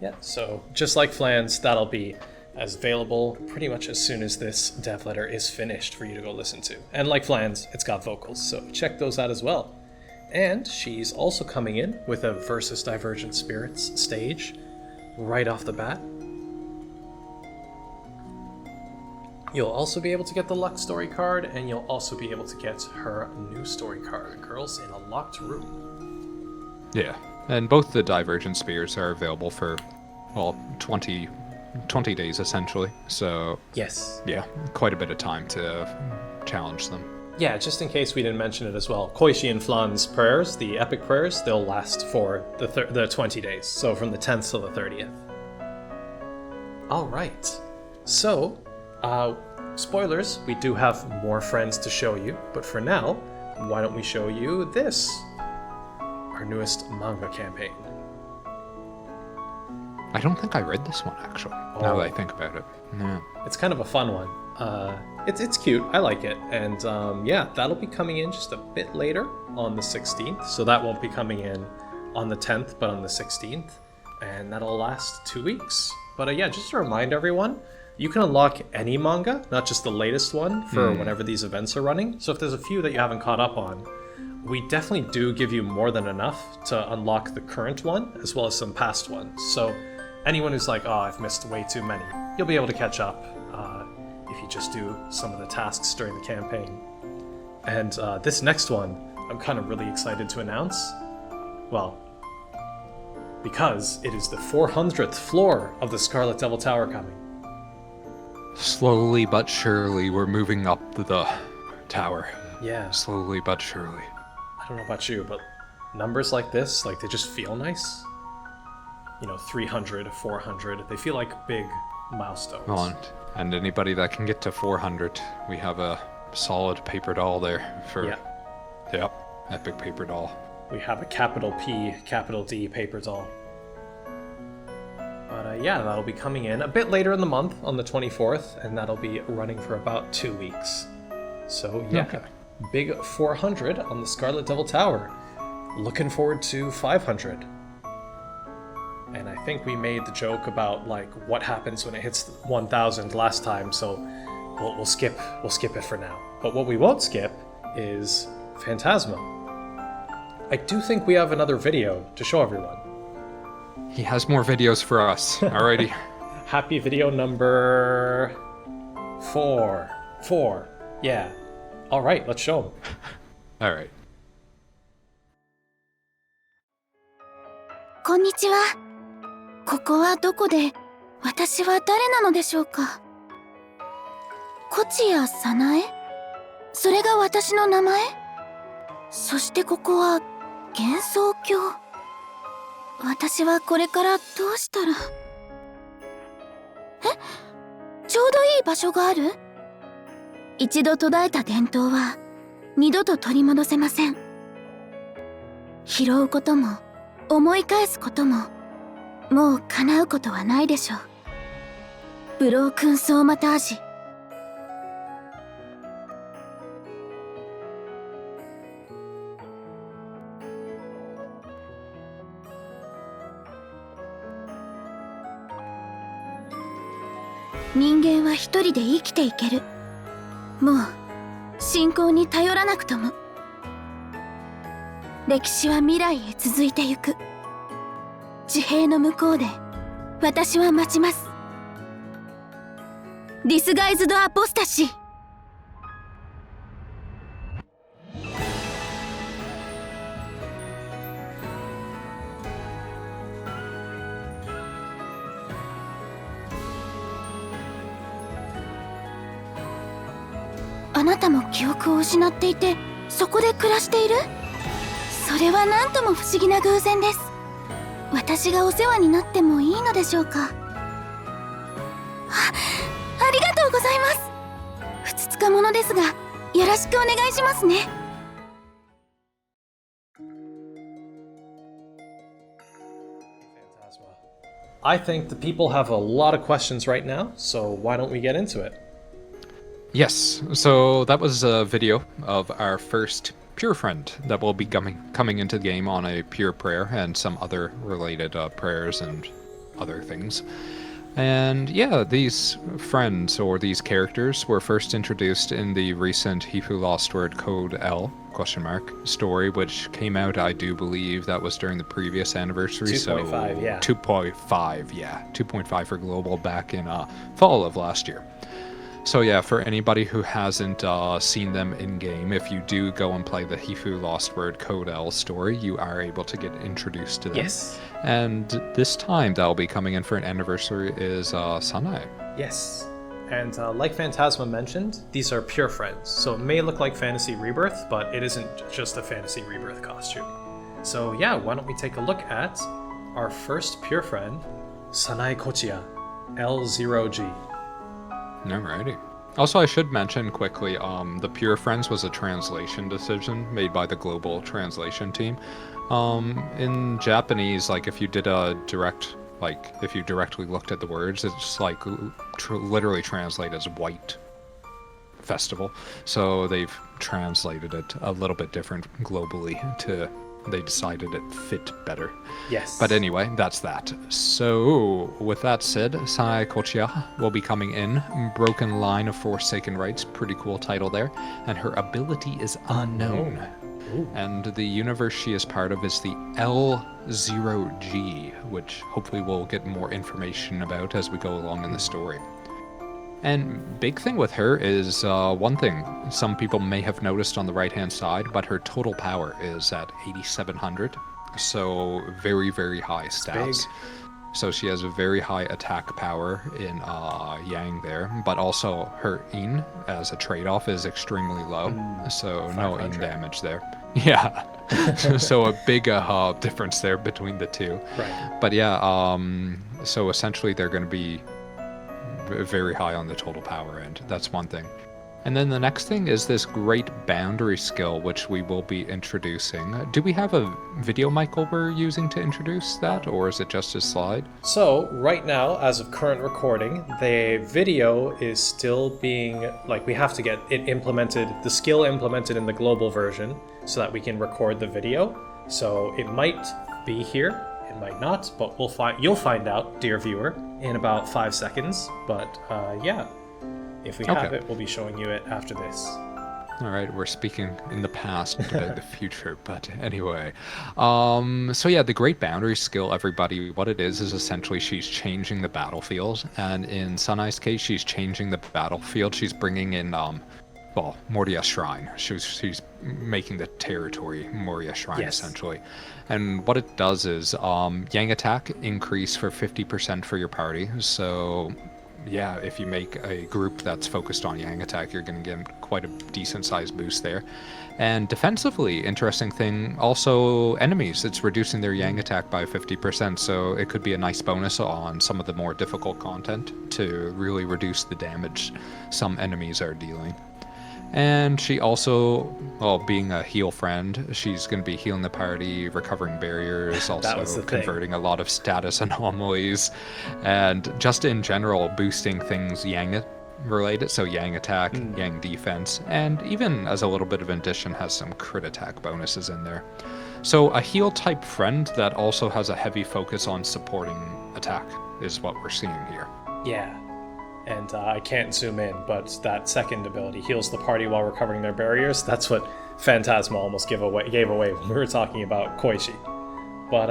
[SPEAKER 3] Yeah, so just like Flandre's, that'll be as available pretty much as soon as this dev letter is finished for you to go listen to. And like Flandre's, it's got vocals, so check those out as well. And she's also coming in with a Versus Divergent Spirits stage right off the bat. You'll also be able to get the Luck story card, and you'll also be able to get her new story card, Girls in a Locked Room.
[SPEAKER 4] Yeah, and both the Divergent Spears are available for, well, 20 days essentially, so...
[SPEAKER 3] Yes.
[SPEAKER 4] Yeah, quite a bit of time to challenge them.
[SPEAKER 3] Yeah, just in case we didn't mention it as well, Koishi and Flandre's prayers, the epic prayers, they'll last for the 20 days, so from the 10th to the 30th. Alright, so, spoilers, we do have more friends to show you, but for now, why don't we show you this? Our newest manga campaign.
[SPEAKER 4] I don't think I read this one, actually, now that I think about it. Yeah.
[SPEAKER 3] It's kind of a fun one. It's cute. I like it. And yeah, that'll be coming in just a bit later on the 16th. So that won't be coming in on the 10th, but on the 16th. And that'll last 2 weeks. But yeah, just to remind everyone, you can unlock any manga, not just the latest one, for whenever these events are running. So if there's a few that you haven't caught up on, we definitely do give you more than enough to unlock the current one, as well as some past ones. So anyone who's like, oh, I've missed way too many, you'll be able to catch up if you just do some of the tasks during the campaign. And this next one, I'm kind of really excited to announce. Well, because it is the 400th floor of the Scarlet Devil Tower coming.
[SPEAKER 4] Slowly but surely, we're moving up the tower.
[SPEAKER 3] Yeah.
[SPEAKER 4] Slowly but surely.
[SPEAKER 3] I don't know about you, but numbers like this, like, they just feel nice. You know, 300, 400, they feel like big milestones.
[SPEAKER 4] And anybody that can get to 400, we have a solid paper doll there for... Yep, epic paper doll.
[SPEAKER 3] We have a capital P, capital D paper doll. But yeah, that'll be coming in a bit later in the month, on the 24th, and that'll be running for about 2 weeks. So yeah,
[SPEAKER 4] Okay.
[SPEAKER 3] Big 400 on the Scarlet Devil Tower. Looking forward to 500. And I think we made the joke about like what happens when it hits 1,000 last time, so we'll skip it for now. But what we won't skip is Phantasma. I do think we have another video to show everyone.
[SPEAKER 4] He has more videos for us. Alrighty.
[SPEAKER 3] Happy video number 4. Yeah. All right, let's show him.
[SPEAKER 4] Alright.
[SPEAKER 5] こんにちは。ここはどこで、私は誰なのでしょうか。コチやサナエ？それが私の名前？そしてここは幻想郷。私はこれからどうしたら。ちょうどいい場所がある？一度途絶えた伝統は二度と取り戻せません。拾うことも思い返すことももう叶うことはないでしょう。ブロークンソーマタージ。人間は一人で生きていける。もう信仰に頼らなくとも。歴史は未来へ続いてゆく。地平の向こうで私は待ちます。ディスガイズドアポスタシー。あなたも記憶を失っていてそこで暮らしている？それは何とも不思議な偶然です。私がお世話になってもいいのでしょうか。ありがとうございます。ふつつか者ですがよろしくお願いしますね。
[SPEAKER 3] I think the people have a lot of questions right now, so why don't we get into it?
[SPEAKER 4] Yes, so that was a video of our first Pure Friend that will be coming into the game on a Pure Prayer and some other related prayers and other things. And yeah, these friends or these characters were first introduced in the recent Touhou LostWord Code L ? Story, which came out, I do believe, that was during the previous anniversary.
[SPEAKER 3] 2.5, yeah.
[SPEAKER 4] 2.5, yeah. 2.5 for global back in fall of last year. So yeah, for anybody who hasn't seen them in-game, if you do go and play the Touhou LostWord Code L story, you are able to get introduced to them.
[SPEAKER 3] Yes.
[SPEAKER 4] And this time that'll be coming in for an anniversary is Sunai.
[SPEAKER 3] Yes. And like Phantasma mentioned, these are pure friends. So it may look like Fantasy Rebirth, but it isn't just a Fantasy Rebirth costume. So yeah, why don't we take a look at our first pure friend, Sunai Kochiya, L0G.
[SPEAKER 4] Alrighty. Also, I should mention quickly, the Pure Friends was a translation decision made by the global translation team. In Japanese, like if you did a direct, like if you directly looked at the words, it's like literally translate as white festival. So they've translated it a little bit different globally they decided it fit better.
[SPEAKER 3] Yes.
[SPEAKER 4] But anyway, that's that. So, with that said, Sunai Kochiya will be coming in. Broken Line of Forsaken Rites, pretty cool title there. And her ability is unknown.
[SPEAKER 3] Ooh.
[SPEAKER 4] And the universe she is part of is the L0G, which hopefully we'll get more information about as we go along in the story. And big thing with her is one thing some people may have noticed on the right-hand side, but her total power is at 8,700. So very, very high stats.
[SPEAKER 3] Big.
[SPEAKER 4] So she has a very high attack power in Yang there, but also her In as a trade-off is extremely low. So no In damage there. Yeah. So a big difference there between the two.
[SPEAKER 3] Right.
[SPEAKER 4] But yeah, so essentially they're going to be very high on the total power end. That's one thing. And then the next thing is this great boundary skill, which we will be introducing. Do we have a video, Michael, we're using to introduce that, or is it just a slide?
[SPEAKER 3] So, right now, as of current recording, the video is still being, we have to get it implemented, the skill implemented in the global version, so that we can record the video. So, it might be here, it might not, but you'll find out, dear viewer, in about 5 seconds. But, yeah. If we have it, we'll be showing you it after this.
[SPEAKER 4] All right, we're speaking in the past about the future, but anyway. So yeah, the Great Boundary skill, everybody, what it is essentially she's changing the battlefield. And in Sunai's case, she's changing the battlefield. She's bringing in, Moria Shrine. She's making the territory Moria Shrine, essentially. And what it does is Yang attack increase for 50% for your party. So yeah, if you make a group that's focused on Yang attack, you're going to get quite a decent sized boost there. And defensively, interesting thing, also enemies. It's reducing their Yang attack by 50%, so it could be a nice bonus on some of the more difficult content to really reduce the damage some enemies are dealing. And she also, being a heal friend, she's going to be healing the party, recovering barriers, also converting a lot of status anomalies, and just in general boosting things Yang related, so Yang attack, Yang defense, and even as a little bit of addition has some crit attack bonuses in there. So a heal type friend that also has a heavy focus on supporting attack is what we're seeing here.
[SPEAKER 3] Yeah. And I can't zoom in, but that second ability, heals the party while recovering their barriers, that's what Phantasma almost gave away when we were talking about Koishi. But,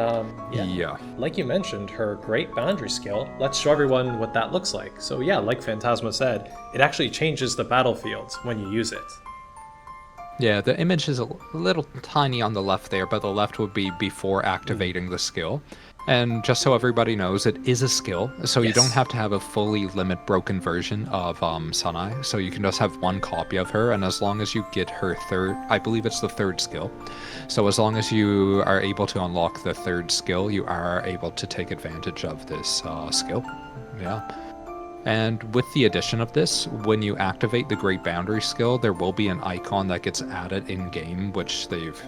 [SPEAKER 3] yeah. Like you mentioned, her Great Boundary skill, let's show everyone what that looks like. So yeah, like Phantasma said, it actually changes the battlefield when you use it.
[SPEAKER 4] Yeah, the image is a little tiny on the left there, but the left would be before activating the skill. And just so everybody knows, it is a skill, so you don't have to have a fully limit-broken version of Sunai, so you can just have one copy of her, and as long as you get her third, I believe it's the third skill, so as long as you are able to unlock the third skill, you are able to take advantage of this skill. Yeah. And with the addition of this, when you activate the Great Boundary skill, there will be an icon that gets added in-game, which they've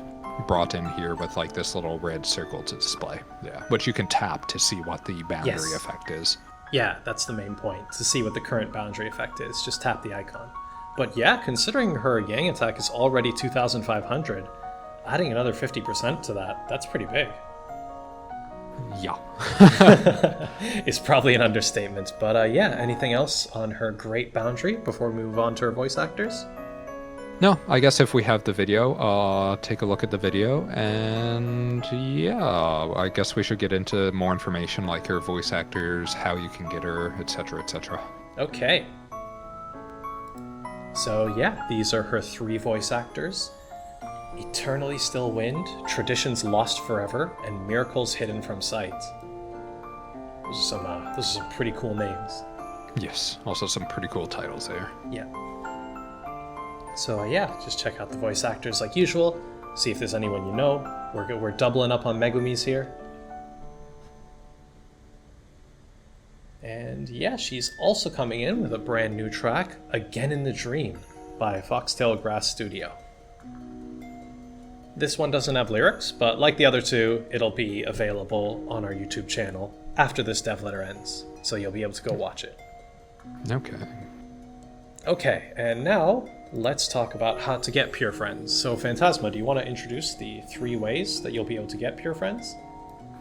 [SPEAKER 4] brought in here with like this little red circle to display, which you can tap to see what the boundary effect is.
[SPEAKER 3] Yeah, that's the main point, to see what the current boundary effect is. Just tap the icon. But yeah, considering her Yang attack is already 2,500, adding another 50% to that, that's pretty big.
[SPEAKER 4] Yeah.
[SPEAKER 3] It's probably an understatement, but yeah, anything else on her Great Boundary before we move on to her voice actors?
[SPEAKER 4] No, I guess if we have the video, take a look at the video, and yeah, I guess we should get into more information like her voice actors, how you can get her, etc., etc.
[SPEAKER 3] Okay. So yeah, these are her 3 voice actors. Eternally Still Wind, Traditions Lost Forever, and Miracles Hidden from Sight. Those are some pretty cool names.
[SPEAKER 4] Yes, also some pretty cool titles there.
[SPEAKER 3] Yeah. So yeah, just check out the voice actors like usual, see if there's anyone you know. We're doubling up on Megumi's here. And yeah, she's also coming in with a brand new track, Again in the Dream, by Foxtail Grass Studio. This one doesn't have lyrics, but like the other 2, it'll be available on our YouTube channel after this dev letter ends, so you'll be able to go watch it.
[SPEAKER 4] Okay.
[SPEAKER 3] Okay, and now let's talk about how to get pure friends. So, Phantasma, do you want to introduce the 3 ways that you'll be able to get pure friends?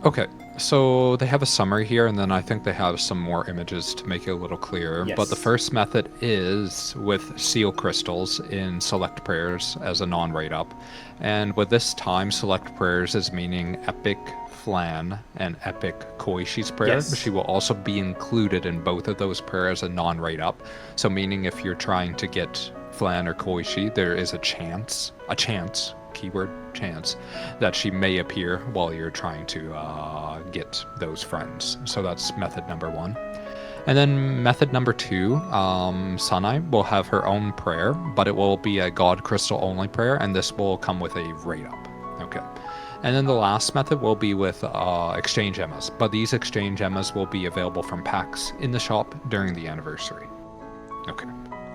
[SPEAKER 4] Okay, so they have a summary here, and then I think they have some more images to make it a little clearer.
[SPEAKER 3] Yes.
[SPEAKER 4] But the first method is with seal crystals in select prayers as a non-rate up. And with this time, select prayers is meaning epic Flan and epic Koishi's prayer.
[SPEAKER 3] Yes.
[SPEAKER 4] She will also be included in both of those prayers as a non-rate up. So meaning if you're trying to get Flan or Koishi, there is a chance, keyword chance, that she may appear while you're trying to get those friends. So that's method number 1. And then method number 2, Sunai will have her own prayer, but it will be a God Crystal only prayer, and this will come with a rate up. Okay. And then the last method will be with exchange emmas, but these exchange emmas will be available from packs in the shop during the anniversary. Okay.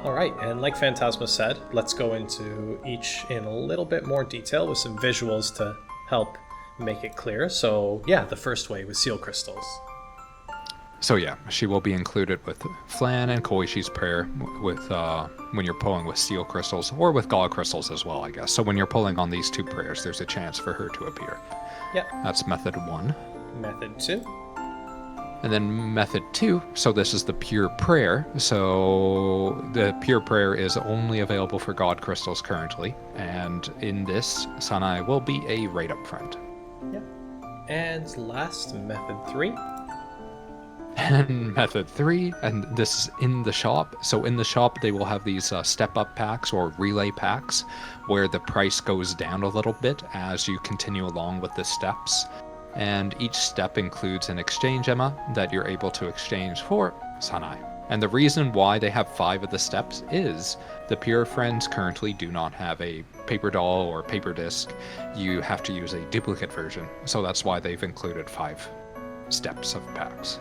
[SPEAKER 3] All right, and like Phantasma said, let's go into each in a little bit more detail with some visuals to help make it clear. So yeah, the first way with seal crystals.
[SPEAKER 4] So yeah, she will be included with Flan and Koishi's prayer with when you're pulling with seal crystals, or with God crystals as well, I guess. So when you're pulling on these 2 prayers, there's a chance for her to appear.
[SPEAKER 3] Yeah.
[SPEAKER 4] That's method 1.
[SPEAKER 3] Method 2.
[SPEAKER 4] And then method 2, so this is the pure prayer. So the pure prayer is only available for God crystals currently, and in this, Sunai will be a rate up friend.
[SPEAKER 3] Yep. And last, method 3.
[SPEAKER 4] And method 3, and this is in the shop. So in the shop, they will have these step-up packs or relay packs where the price goes down a little bit as you continue along with the steps. And each step includes an exchange Emma that you're able to exchange for Sunai. And the reason why they have 5 of the steps is the pure friends currently do not have a paper doll or paper disc. You have to use a duplicate version. So that's why they've included 5 steps of packs.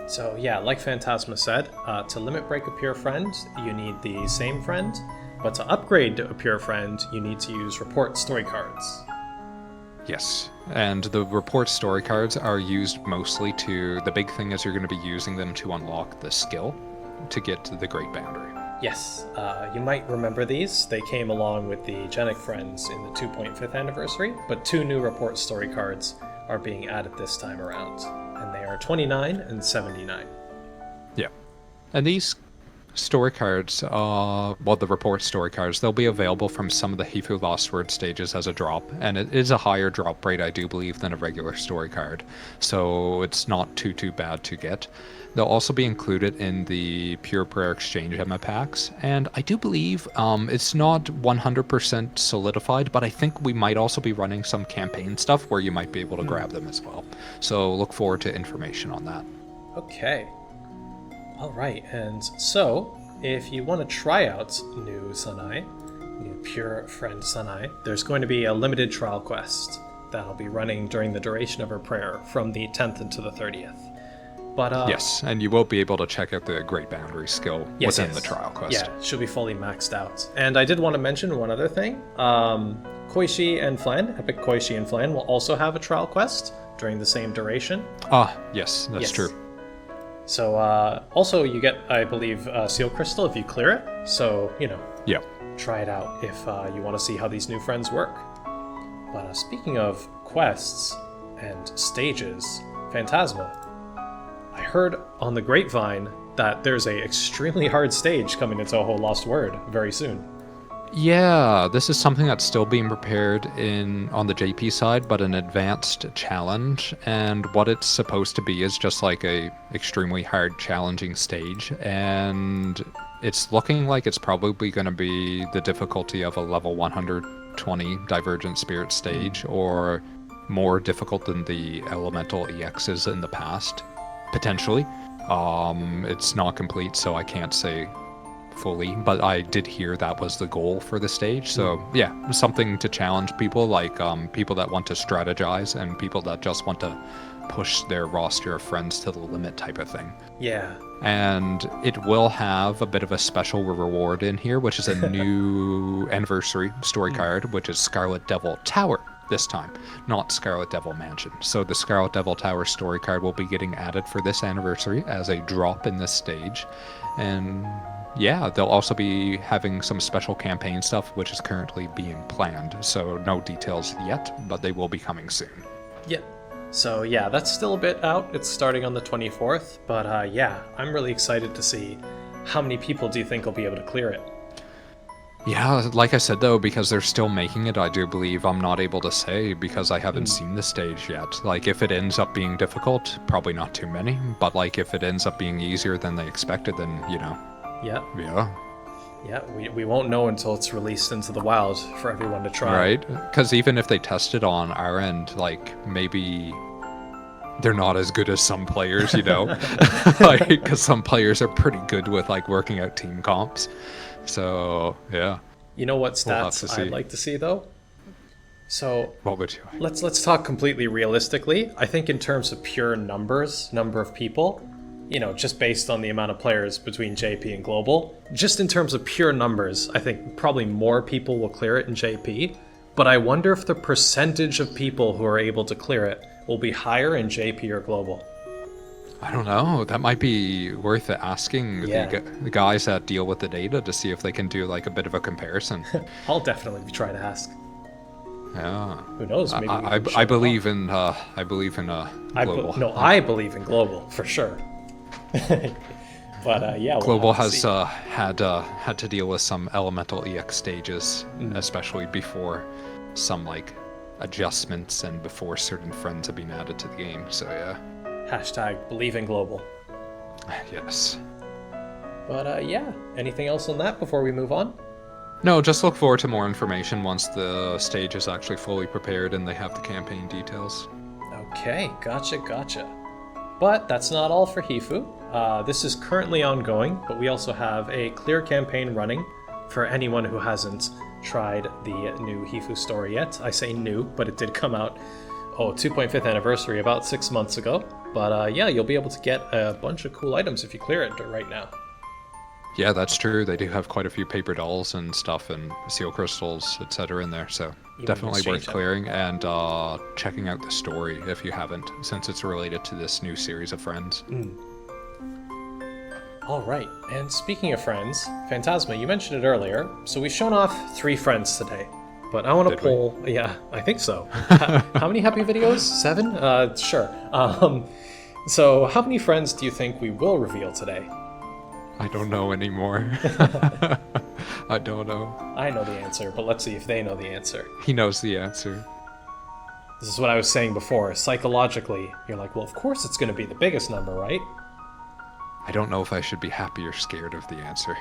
[SPEAKER 3] So yeah, like Phantasma said, to limit break a pure friend, you need the same friend, but to upgrade a pure friend, you need to use report story cards.
[SPEAKER 4] Yes, and the report story cards are used mostly to, the big thing is you're going to be using them to unlock the skill to get to the Great Boundary.
[SPEAKER 3] Yes, you might remember these. They came along with the Genic Friends in the 2.5th anniversary, but 2 new report story cards are being added this time around, and they are 29 and 79.
[SPEAKER 4] Yeah, and these story cards, the report story cards, they'll be available from some of the Touhou LostWord stages as a drop, and it is a higher drop rate, I do believe, than a regular story card, so it's not too bad to get. They'll also be included in the Pure Prayer Exchange Emma packs, and I do believe it's not 100% solidified, but I think we might also be running some campaign stuff where you might be able to grab them as well. So look forward to information on that.
[SPEAKER 3] Okay. All right, and so if you want to try out new Sunai, new Pure Friend Sunai, there's going to be a limited trial quest that'll be running during the duration of her prayer from the 10th into the 30th. But
[SPEAKER 4] yes, and you will be able to check out the Great Boundary skill within the trial quest.
[SPEAKER 3] Yeah, it should be fully maxed out. And I did want to mention one other thing. Koishi and Flan, Epic Koishi and Flan, will also have a trial quest during the same duration.
[SPEAKER 4] Yes, that's true.
[SPEAKER 3] So also you get, I believe, Seal Crystal if you clear it. So, try it out if you want to see how these new friends work. But speaking of quests and stages, Phantasma, I heard on the grapevine that there's a extremely hard stage coming to Touhou LostWord very soon.
[SPEAKER 4] Yeah, this is something that's still being prepared on the JP side, but an advanced challenge. And what it's supposed to be is just like a extremely hard, challenging stage. And it's looking like it's probably going to be the difficulty of a level 120 Divergent Spirit stage, or more difficult than the Elemental EXs in the past, potentially. It's not complete, so I can't say fully, but I did hear that was the goal for the stage. So yeah, something to challenge people, like people that want to strategize and people that just want to push their roster of friends to the limit type of thing.
[SPEAKER 3] Yeah.
[SPEAKER 4] And it will have a bit of a special reward in here, which is a new anniversary story card, which is Scarlet Devil Tower this time, not Scarlet Devil Mansion. So the Scarlet Devil Tower story card will be getting added for this anniversary as a drop in this stage. And yeah, they'll also be having some special campaign stuff, which is currently being planned. So no details yet, but they will be coming soon.
[SPEAKER 3] Yeah. So yeah, that's still a bit out. It's starting on the 24th, but yeah, I'm really excited to see how many people do you think will be able to clear it.
[SPEAKER 4] Yeah, like I said though, because they're still making it, I do believe I'm not able to say because I haven't seen the stage yet. Like, if it ends up being difficult, probably not too many, but like if it ends up being easier than they expected, then, you know.
[SPEAKER 3] Yeah.
[SPEAKER 4] Yeah.
[SPEAKER 3] Yeah, we won't know until it's released into the wild for everyone to try.
[SPEAKER 4] Right? Because even if they test it on our end, like, maybe they're not as good as some players, you know? Like, because some players are pretty good with, like, working out team comps. So, yeah.
[SPEAKER 3] You know what
[SPEAKER 4] We'll have
[SPEAKER 3] stats
[SPEAKER 4] to see.
[SPEAKER 3] I'd like to see, though? So,
[SPEAKER 4] What would you?
[SPEAKER 3] let's talk completely realistically. I think in terms of pure numbers, number of people, you know, just based on the amount of players between JP and Global, just in terms of pure numbers, I think probably more people will clear it in JP, but I wonder if the percentage of people who are able to clear it will be higher in JP or Global.
[SPEAKER 4] I don't know. That might be worth asking
[SPEAKER 3] Yeah.
[SPEAKER 4] the guys that deal with the data to see if they can do, like, a bit of a comparison.
[SPEAKER 3] I'll definitely be trying to ask.
[SPEAKER 4] Yeah.
[SPEAKER 3] Who knows? Maybe we can
[SPEAKER 4] I
[SPEAKER 3] show
[SPEAKER 4] believe
[SPEAKER 3] off.
[SPEAKER 4] in Global.
[SPEAKER 3] I believe in Global for sure. But yeah, we'll
[SPEAKER 4] Global
[SPEAKER 3] have to
[SPEAKER 4] has
[SPEAKER 3] see.
[SPEAKER 4] had to deal with some elemental EX stages, especially before some, like, adjustments and before certain friends have been added to the game. So yeah,
[SPEAKER 3] Hashtag believe in Global.
[SPEAKER 4] yes.
[SPEAKER 3] But yeah, anything else on that before we move on?
[SPEAKER 4] No, just look forward to more information once the stage is actually fully prepared and they have the campaign details.
[SPEAKER 3] Okay, gotcha. But that's not all for Hifu. This is currently ongoing, but we also have a clear campaign running for anyone who hasn't tried the new Hifu story yet. I say new, but it did come out, 2.5th anniversary about 6 months ago. But yeah, you'll be able to get a bunch of cool items if you clear it right now.
[SPEAKER 4] Yeah, that's true. They do have quite a few paper dolls and stuff and seal crystals, etc. in there, so
[SPEAKER 3] Even
[SPEAKER 4] definitely worth
[SPEAKER 3] exchange them.
[SPEAKER 4] clearing and checking out the story if you haven't, since it's related to this new series of friends.
[SPEAKER 3] All right, and speaking of friends, Phantasma, you mentioned it earlier, so we've shown off 3 friends today. But I want to
[SPEAKER 4] Did we?
[SPEAKER 3] poll, yeah, I think so. How many happy videos? 7? Sure. So how many friends do you think we will reveal today?
[SPEAKER 4] I don't know anymore. I don't know.
[SPEAKER 3] I know the answer, but let's see if they know the answer.
[SPEAKER 4] He knows the answer.
[SPEAKER 3] This is what I was saying before. Psychologically, you're like, well, of course it's going to be the biggest number, right?
[SPEAKER 4] I don't know if I should be happy or scared of the answer.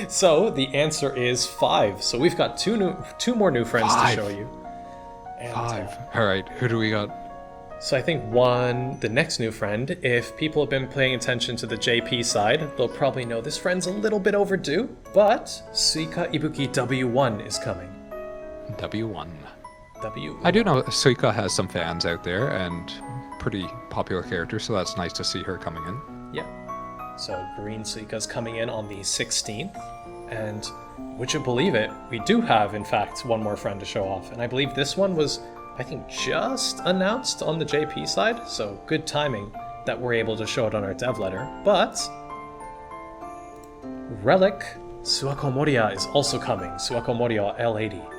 [SPEAKER 3] So the answer is 5. So we've got two more new friends
[SPEAKER 4] 5.
[SPEAKER 3] to show you. And,
[SPEAKER 4] 5. All right, who do we got?
[SPEAKER 3] So I think the next new friend, if people have been paying attention to the JP side, they'll probably know this friend's a little bit overdue, but Suika Ibuki W1 is coming.
[SPEAKER 4] W1.
[SPEAKER 3] W.
[SPEAKER 4] I do know Suika has some fans out there and pretty popular character, so that's nice to see her coming in.
[SPEAKER 3] Yeah. So Green Suika's coming in on the 16th, and would you believe it, we do have, in fact, one more friend to show off, and I believe this one was, I think, just announced on the JP side, so good timing that we're able to show it on our dev letter. But Relic Suako Moria is also coming. Suako Moria L80.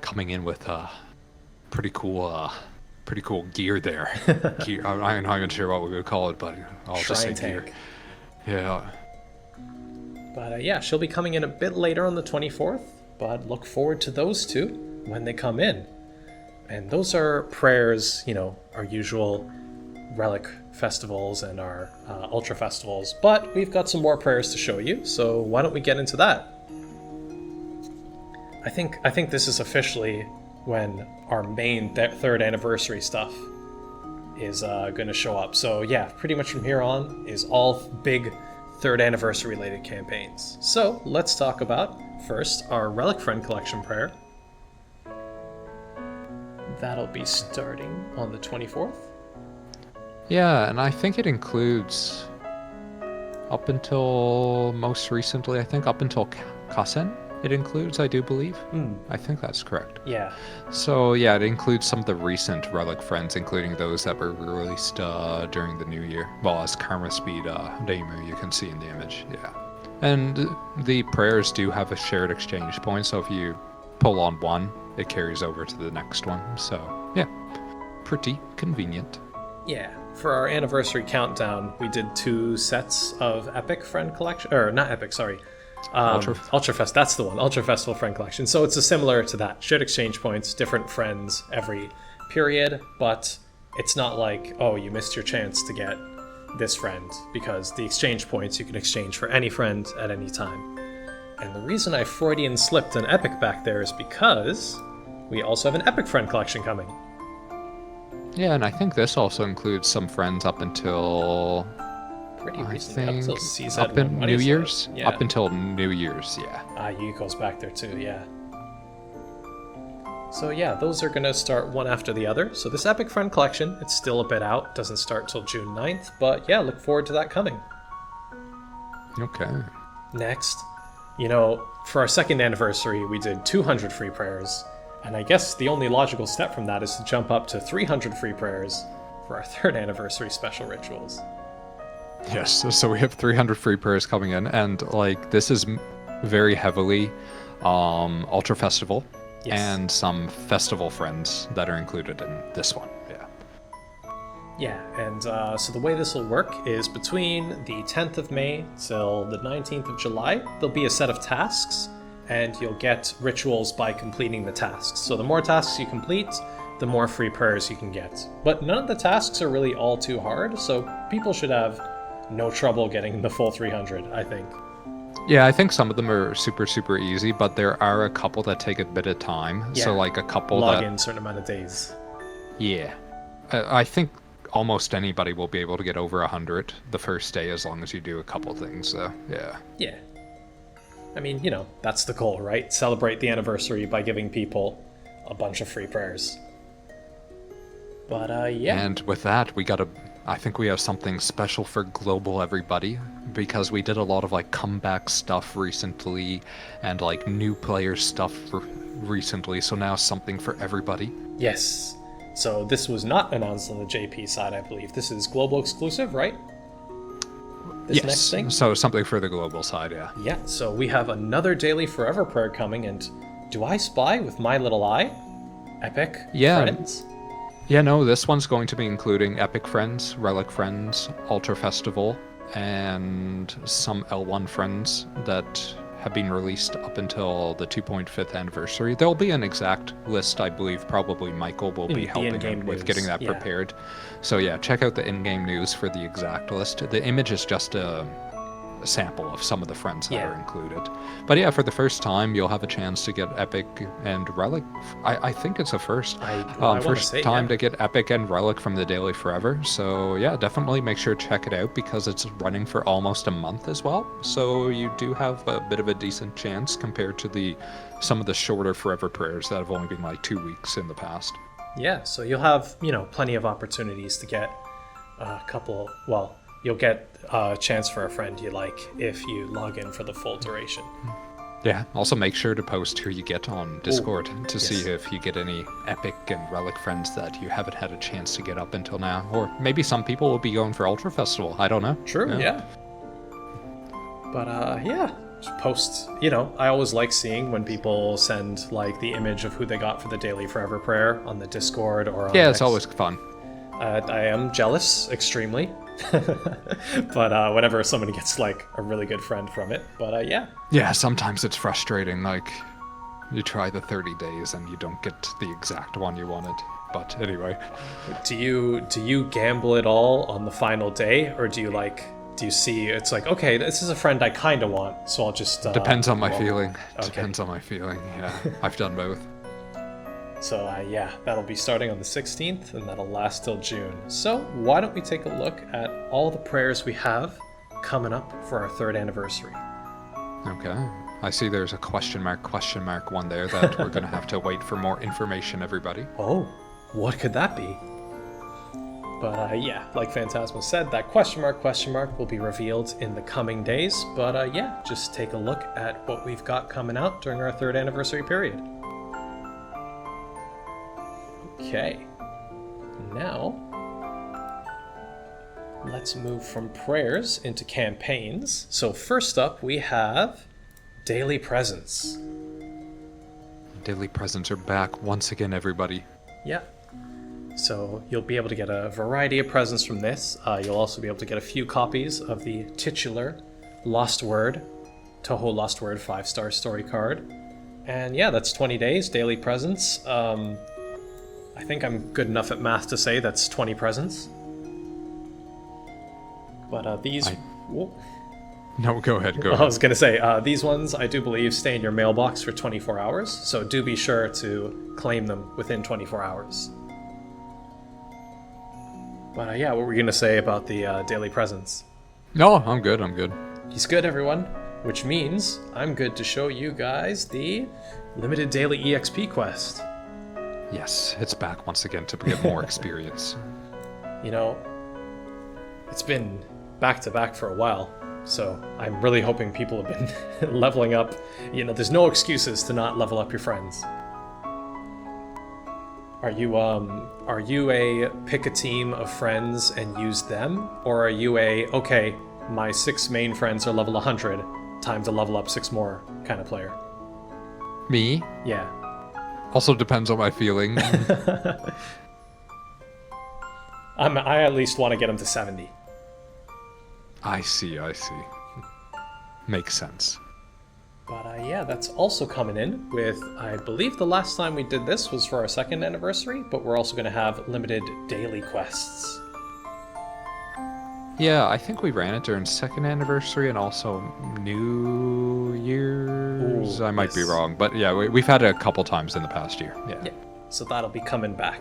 [SPEAKER 4] Coming in with pretty cool gear there. Gear, I'm not even sure what we would call it, but I'll just say
[SPEAKER 3] Shrine
[SPEAKER 4] gear.
[SPEAKER 3] tank.
[SPEAKER 4] Yeah.
[SPEAKER 3] But yeah, she'll be coming in a bit later on the 24th, but look forward to those two when they come in. And those are prayers, you know, our usual relic festivals and our ultra festivals, but we've got some more prayers to show you, so why don't we get into that? I think this is officially when our main third anniversary stuff is going to show up. So yeah, pretty much from here on is all big third anniversary related campaigns. So let's talk about first our Relic Friend Collection prayer. That'll be starting on the 24th.
[SPEAKER 4] Yeah, and I think it includes up until most recently, I think up until Kasen it includes, I do believe. I think that's correct.
[SPEAKER 3] Yeah.
[SPEAKER 4] So yeah, it includes some of the recent Relic Friends, including those that were released during the new year. Well, as Karma Speed Daimyo, you can see in the image. Yeah. And the prayers do have a shared exchange point, so if you pull on one, it carries over to the next one. So yeah, pretty convenient.
[SPEAKER 3] Yeah. For our anniversary countdown, we did 2 sets of Epic Friend Collection, or not Epic, sorry. Ultrafest, that's the one. Ultra Festival Friend Collection. So it's similar to that. Shared exchange points, different friends every period, but it's not like, oh, you missed your chance to get this friend, because the exchange points you can exchange for any friend at any time. And the reason I Freudian slipped an Epic back there is because we also have an Epic Friend Collection coming.
[SPEAKER 4] Yeah, and I think this also includes some friends up until...
[SPEAKER 3] Pretty
[SPEAKER 4] I
[SPEAKER 3] recently,
[SPEAKER 4] think
[SPEAKER 3] up until CZ
[SPEAKER 4] up in
[SPEAKER 3] What
[SPEAKER 4] New
[SPEAKER 3] is it?
[SPEAKER 4] Year's?
[SPEAKER 3] Yeah.
[SPEAKER 4] Up until New Year's, yeah.
[SPEAKER 3] Yuko's back there too, yeah. So yeah, those are gonna start one after the other. So this Epic Friend Collection, it's still a bit out, doesn't start till June 9th, but yeah, look forward to that coming.
[SPEAKER 4] Okay.
[SPEAKER 3] Next, for our 2nd anniversary, we did 200 free prayers, and I guess the only logical step from that is to jump up to 300 free prayers for our 3rd anniversary special rituals.
[SPEAKER 4] Yes, so we have 300 free prayers coming in, and this is very heavily Ultra Festival,
[SPEAKER 3] Yes.
[SPEAKER 4] and some festival friends that are included in this one. Yeah.
[SPEAKER 3] Yeah, and so the way this will work is between the 10th of May till the 19th of July, there'll be a set of tasks, and you'll get rituals by completing the tasks. So the more tasks you complete, the more free prayers you can get. But none of the tasks are really all too hard, so people should have no trouble getting the full 300, I think.
[SPEAKER 4] Yeah, I think some of them are super, super easy, but there are a couple that take a bit of time.
[SPEAKER 3] Yeah.
[SPEAKER 4] So a couple
[SPEAKER 3] Log
[SPEAKER 4] that...
[SPEAKER 3] in a certain amount of days.
[SPEAKER 4] Yeah. I think almost anybody will be able to get over 100 the first day as long as you do a couple things, so yeah.
[SPEAKER 3] Yeah. I mean, that's the goal, right? Celebrate the anniversary by giving people a bunch of free prayers. But, yeah.
[SPEAKER 4] And with that, I think we have something special for global everybody, because we did a lot of comeback stuff recently and new player stuff recently, so now something for everybody.
[SPEAKER 3] Yes. So this was not announced on the JP side, I believe. This is global exclusive, right? This
[SPEAKER 4] yes,
[SPEAKER 3] next thing?
[SPEAKER 4] So something for the global side, yeah.
[SPEAKER 3] Yeah, so we have another Daily Forever prayer coming, and do I spy with my little eye? Epic Friends?
[SPEAKER 4] Yeah, no, this one's going to be including Epic Friends, Relic Friends, Ultra Festival, and some L1 friends that have been released up until the 2.5th anniversary. There'll be an exact list, I believe. Probably Michael will be helping him with getting that prepared. So yeah, check out the in-game news for the exact list. The image is just a sample of some of the friends that are included. But yeah, for the first time, you'll have a chance to get Epic and Relic. I think it's a first. First time to get Epic and Relic from the Daily Forever. So yeah, definitely make sure to check it out, because it's running for almost a month as well. So you do have a bit of a decent chance compared to some of the shorter Forever prayers that have only been 2 weeks in the past.
[SPEAKER 3] Yeah, so you'll have, plenty of opportunities to get a couple, you'll get a chance for a friend you like if you log in for the full duration.
[SPEAKER 4] Yeah, also make sure to post who you get on Discord to see if you get any Epic and Relic friends that you haven't had a chance to get up until now. Or maybe some people will be going for Ultra Festival, I don't know.
[SPEAKER 3] True, yeah. But yeah, just post, I always like seeing when people send the image of who they got for the Daily Forever prayer on the Discord or on
[SPEAKER 4] it's always fun.
[SPEAKER 3] I am jealous, extremely. But whenever somebody gets a really good friend from it. But yeah.
[SPEAKER 4] Yeah, sometimes it's frustrating. You try the 30 days and you don't get the exact one you wanted. But anyway.
[SPEAKER 3] Do you gamble at all on the final day, or do you see it's okay, this is a friend I kind of want, so I'll just
[SPEAKER 4] depends on my feeling.
[SPEAKER 3] Okay.
[SPEAKER 4] Depends on my feeling. Yeah, I've done both.
[SPEAKER 3] So yeah, that'll be starting on the 16th, and that'll last till June. So why don't we take a look at all the prayers we have coming up for our 3rd anniversary.
[SPEAKER 4] Okay. I see there's a question mark one there that we're going to have to wait for more information, everybody.
[SPEAKER 3] Oh, what could that be? But yeah, like Phantasma said, that question mark will be revealed in the coming days. But yeah, just take a look at what we've got coming out during our 3rd anniversary period. Okay, now let's move from prayers into campaigns. So first up, we have daily presents.
[SPEAKER 4] Daily presents are back once again, everybody.
[SPEAKER 3] Yeah. So you'll be able to get a variety of presents from this. You'll also be able to get a few copies of the titular LostWord, Touhou LostWord 5-star story card. And yeah, that's 20 days, daily presents. I think I'm good enough at math to say that's 20 presents. But these... Whoa.
[SPEAKER 4] No, go ahead, go
[SPEAKER 3] I
[SPEAKER 4] ahead.
[SPEAKER 3] was going to say, these ones, I do believe, stay in your mailbox for 24 hours. So do be sure to claim them within 24 hours. But yeah, what were you going to say about the daily presents?
[SPEAKER 4] No, I'm good, I'm good.
[SPEAKER 3] He's good, everyone. Which means I'm good to show you guys the limited daily EXP quest.
[SPEAKER 4] Yes, it's back once again to get more experience.
[SPEAKER 3] You know, it's been back to back for a while, so I'm really hoping people have been leveling up. You know, there's no excuses to not level up your friends. Are you a pick a team of friends and use them? Or are you a, okay, my 6 main friends are level 100, time to level up 6 more kind of player?
[SPEAKER 4] Me?
[SPEAKER 3] Yeah.
[SPEAKER 4] Also depends on my feeling.
[SPEAKER 3] I at least want to get them to 70.
[SPEAKER 4] I see. Makes sense.
[SPEAKER 3] But yeah, that's also coming in with, I believe the last time we did this was for our 2nd anniversary, but we're also going to have limited daily quests.
[SPEAKER 4] Yeah, I think we ran it during 2nd anniversary and also New Year's.
[SPEAKER 3] Ooh,
[SPEAKER 4] I might be
[SPEAKER 3] yes.
[SPEAKER 4] wrong, but yeah, we've had it a couple times in the past year.
[SPEAKER 3] Yeah, so that'll be coming back.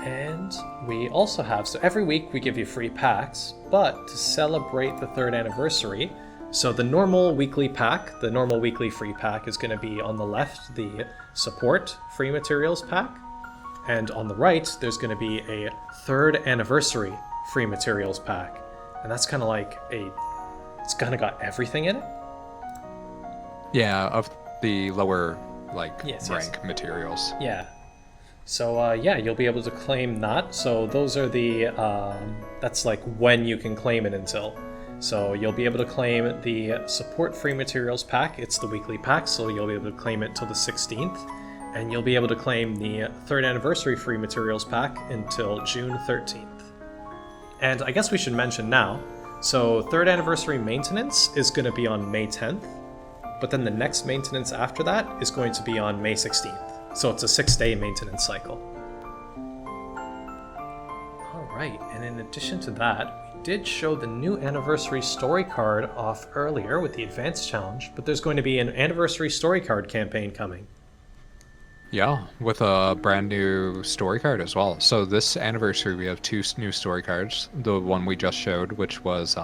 [SPEAKER 3] And we also have, so every week we give you free packs, but to celebrate the 3rd anniversary, so the normal weekly pack, the normal weekly free pack is going to be on the left, the support free materials pack, and on the right, there's going to be a 3rd anniversary free materials pack. And that's kind of like it's kind of got everything in it.
[SPEAKER 4] Yeah, of the lower,
[SPEAKER 3] Yes.
[SPEAKER 4] rank materials.
[SPEAKER 3] Yeah. So, yeah, you'll be able to claim that. So those are the, that's like when you can claim it until. So you'll be able to claim the support free materials pack. It's the weekly pack, so you'll be able to claim it till the 16th. And you'll be able to claim the 3rd anniversary free materials pack until June 13th. And I guess we should mention now, so 3rd anniversary maintenance is going to be on May 10th, but then the next maintenance after that is going to be on May 16th. So it's a 6-day maintenance cycle. Alright, and in addition to that, we did show the new anniversary story card off earlier with the advanced challenge, but there's going to be an anniversary story card campaign coming.
[SPEAKER 4] Yeah, with a brand new story card as well. So this anniversary we have 2 new story cards. The one we just showed, which was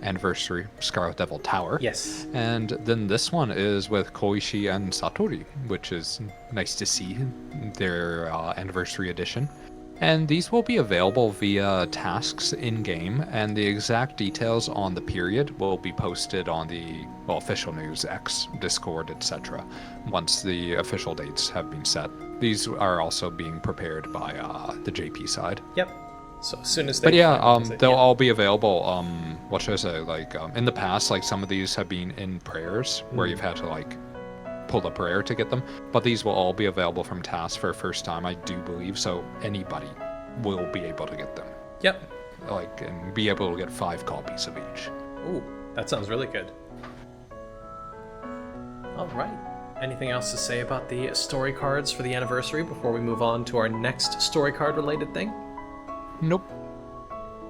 [SPEAKER 4] Anniversary Scarlet Devil Tower.
[SPEAKER 3] Yes.
[SPEAKER 4] And then this one is with Koishi and Satori, which is nice to see, their anniversary edition. And these will be available via tasks in-game, and the exact details on the period will be posted on the official news, X, Discord, etc. once the official dates have been set. These are also being prepared by the JP side.
[SPEAKER 3] Yep. So as soon as they...
[SPEAKER 4] But yeah,
[SPEAKER 3] finalize it,
[SPEAKER 4] they'll all be available, what should I say, in the past, some of these have been in prayers, where you've had to, pull a prayer to get them, but these will all be available from tasks for first time, I do believe, so anybody will be able to get them.
[SPEAKER 3] Yep.
[SPEAKER 4] And be able to get 5 copies of each.
[SPEAKER 3] Ooh, that sounds really good. Alright. Anything else to say about the story cards for the anniversary before we move on to our next story card related thing?
[SPEAKER 4] Nope.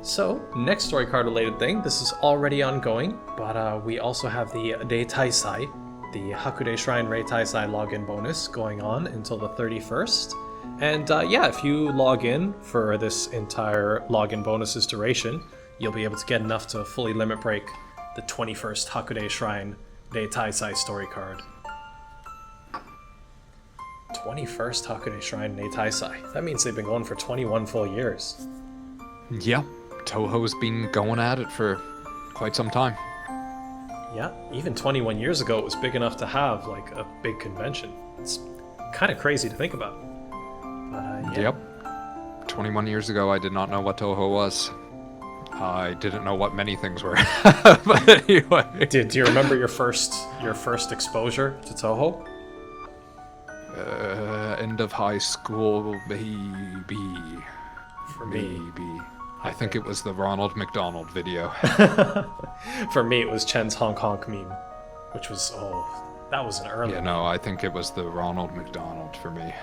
[SPEAKER 3] So, next story card related thing, this is already ongoing, but we also have the Rei Taisai, the Hakude Shrine Rei Taisai login bonus going on until the 31st. And yeah, if you log in for this entire login bonus's duration, you'll be able to get enough to fully limit break the 21st Hakude Shrine Rei Taisai story card. 21st Hakude Shrine Nei Taisai. That means they've been going for 21 full years.
[SPEAKER 4] Yeah, Touhou's been going at it for quite some time.
[SPEAKER 3] Yeah, even 21 years ago, it was big enough to have like a big convention. It's kind of crazy to think about. But, yeah.
[SPEAKER 4] Yep. 21 years ago, I did not know what Touhou was. I didn't know what many things were. But anyway.
[SPEAKER 3] Do you remember your first exposure to Touhou?
[SPEAKER 4] End of high school, maybe.
[SPEAKER 3] For me.
[SPEAKER 4] Maybe. I think it was the Ronald McDonald video.
[SPEAKER 3] For me, it was Chen's Honk Honk meme, which was, that was an early.
[SPEAKER 4] Yeah, no, I think it was the Ronald McDonald for me.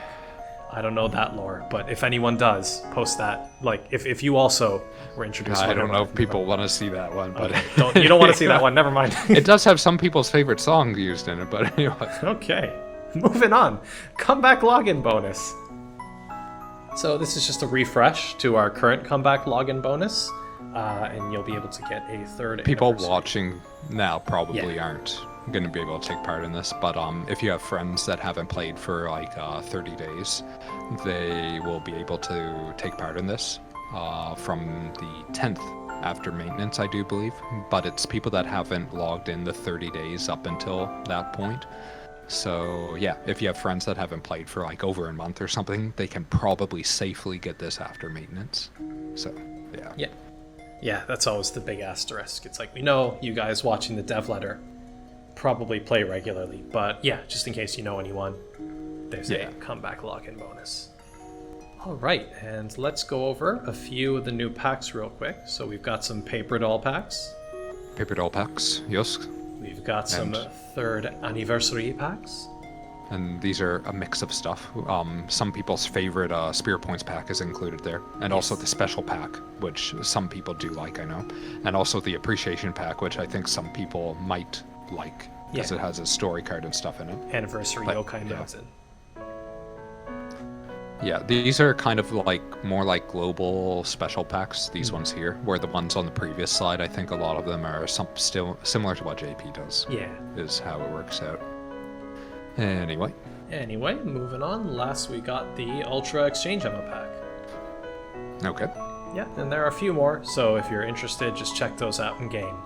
[SPEAKER 3] I don't know that lore, but if anyone does, post that. Like, if you also were introduced.
[SPEAKER 4] I don't know if people want to see that one, but
[SPEAKER 3] okay. You don't want to see that one. Never mind.
[SPEAKER 4] It does have some people's favorite songs used in it, but anyway.
[SPEAKER 3] Okay, moving on. Comeback login bonus. So this is just a refresh to our current comeback login bonus, and you'll be able to get a third.
[SPEAKER 4] People watching now probably aren't going to be able to take part in this, but if you have friends that haven't played for like 30 days, they will be able to take part in this from the 10th after maintenance, I do believe, but it's people that haven't logged in the 30 days up until that point. So yeah, if you have friends that haven't played for like over a month or something, they can probably safely get this after maintenance. So yeah.
[SPEAKER 3] Yeah, that's always the big asterisk. It's like, we know you guys watching the dev letter probably play regularly, but yeah, just in case you know anyone, there's a comeback login bonus. All right, and let's go over a few of the new packs real quick. So we've got some paper doll packs.
[SPEAKER 4] Paper doll packs, yes.
[SPEAKER 3] We've got some third anniversary packs.
[SPEAKER 4] And these are a mix of stuff. Some people's favorite Spear Points pack is included there. And also the special pack, which some people do like, I know. And also the appreciation pack, which I think some people might like, because it has a story card and stuff in it.
[SPEAKER 3] Anniversary Yokai Mountain.
[SPEAKER 4] Yeah, these are kind of like more like global special packs, these ones here, where the ones on the previous slide, I think a lot of them are still similar to what JP does.
[SPEAKER 3] Yeah.
[SPEAKER 4] Is how it works out. Anyway,
[SPEAKER 3] moving on. Last we got the Ultra Exchange Ammo pack.
[SPEAKER 4] Okay.
[SPEAKER 3] Yeah, and there are a few more, so if you're interested, just check those out in game.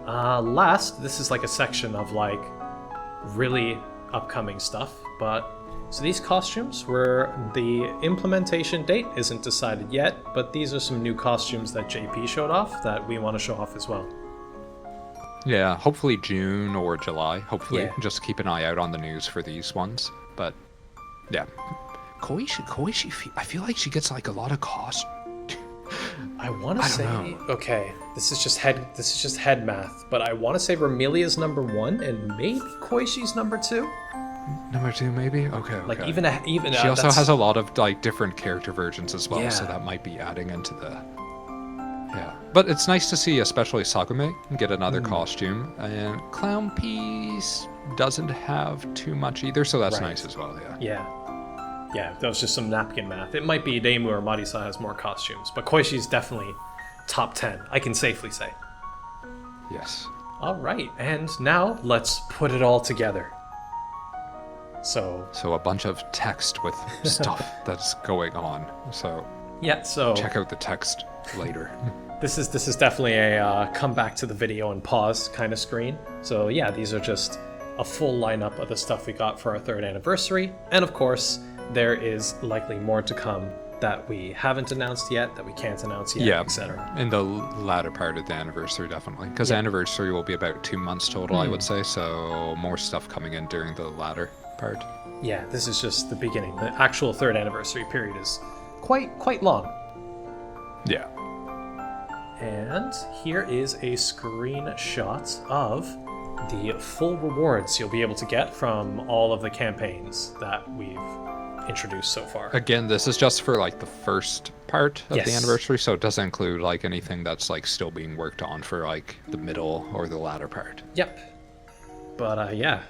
[SPEAKER 3] Last, this is like a section of like really upcoming stuff, but so these costumes were, the implementation date isn't decided yet, but these are some new costumes that JP showed off that we want to show off as well.
[SPEAKER 4] Yeah, hopefully June or July. Hopefully, just keep an eye out on the news for these ones. But yeah, Koishi, I feel like she gets like a lot of cost.
[SPEAKER 3] I want to say, okay, this is just head math, but I want to say Ramelia's number 1 and maybe Koishi's number 2.
[SPEAKER 4] Number 2, maybe? Okay.
[SPEAKER 3] Like even
[SPEAKER 4] she also has a lot of like different character versions as well, so that might be adding into the. Yeah, but it's nice to see, especially Sakume, get another costume, and Clown Piece doesn't have too much either, so that's nice as well.
[SPEAKER 3] Yeah, that was just some napkin math. It might be Demu or Marisa has more costumes, but Koishi's definitely top 10. I can safely say.
[SPEAKER 4] Yes.
[SPEAKER 3] All right, and now let's put it all together. So
[SPEAKER 4] a bunch of text with stuff that's going on. So check out the text later.
[SPEAKER 3] This is definitely a come back to the video and pause kind of screen. So yeah, these are just a full lineup of the stuff we got for our 3rd anniversary, and of course there is likely more to come that we haven't announced yet, that we can't announce yet, etc.
[SPEAKER 4] In the latter part of the anniversary, definitely, because anniversary will be about 2 months total, I would say. So more stuff coming in during the latter part.
[SPEAKER 3] Yeah, this is just the beginning. The actual 3rd anniversary period is quite long.
[SPEAKER 4] Yeah.
[SPEAKER 3] And here is a screenshot of the full rewards you'll be able to get from all of the campaigns that we've introduced so far.
[SPEAKER 4] Again, this is just for like the first part of the anniversary, so it doesn't include like anything that's like still being worked on for like the middle or the latter part.
[SPEAKER 3] Yep. But yeah,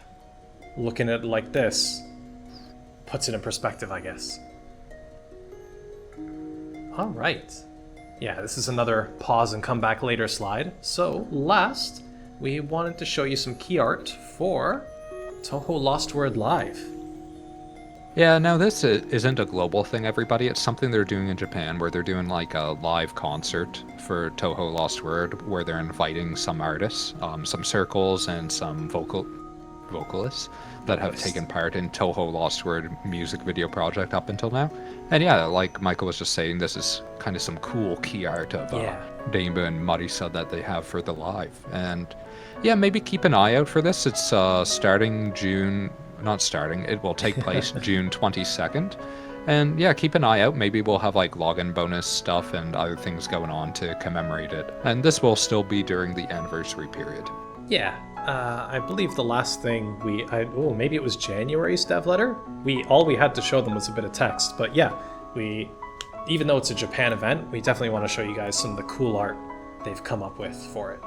[SPEAKER 3] looking at it like this puts it in perspective, I guess. All right. Yeah, this is another pause and come back later slide. So last, we wanted to show you some key art for Touhou LostWord Live.
[SPEAKER 4] Yeah, no, this isn't a global thing, everybody. It's something they're doing in Japan, where they're doing like a live concert for Touhou LostWord, where they're inviting some artists, some circles, and some vocalists that have taken part in Touhou LostWord music video project up until now. And yeah, like Michael was just saying, this is kind of some cool key art of Daimba and Marisa that they have for the live. And yeah, maybe keep an eye out for this. It's starting June... Not starting, it will take place June 22nd. And yeah, keep an eye out. Maybe we'll have like login bonus stuff and other things going on to commemorate it. And this will still be during the anniversary period.
[SPEAKER 3] Yeah, I believe the last thing maybe it was January's dev letter. All we had to show them was a bit of text, but yeah, even though it's a Japan event, we definitely want to show you guys some of the cool art they've come up with for it.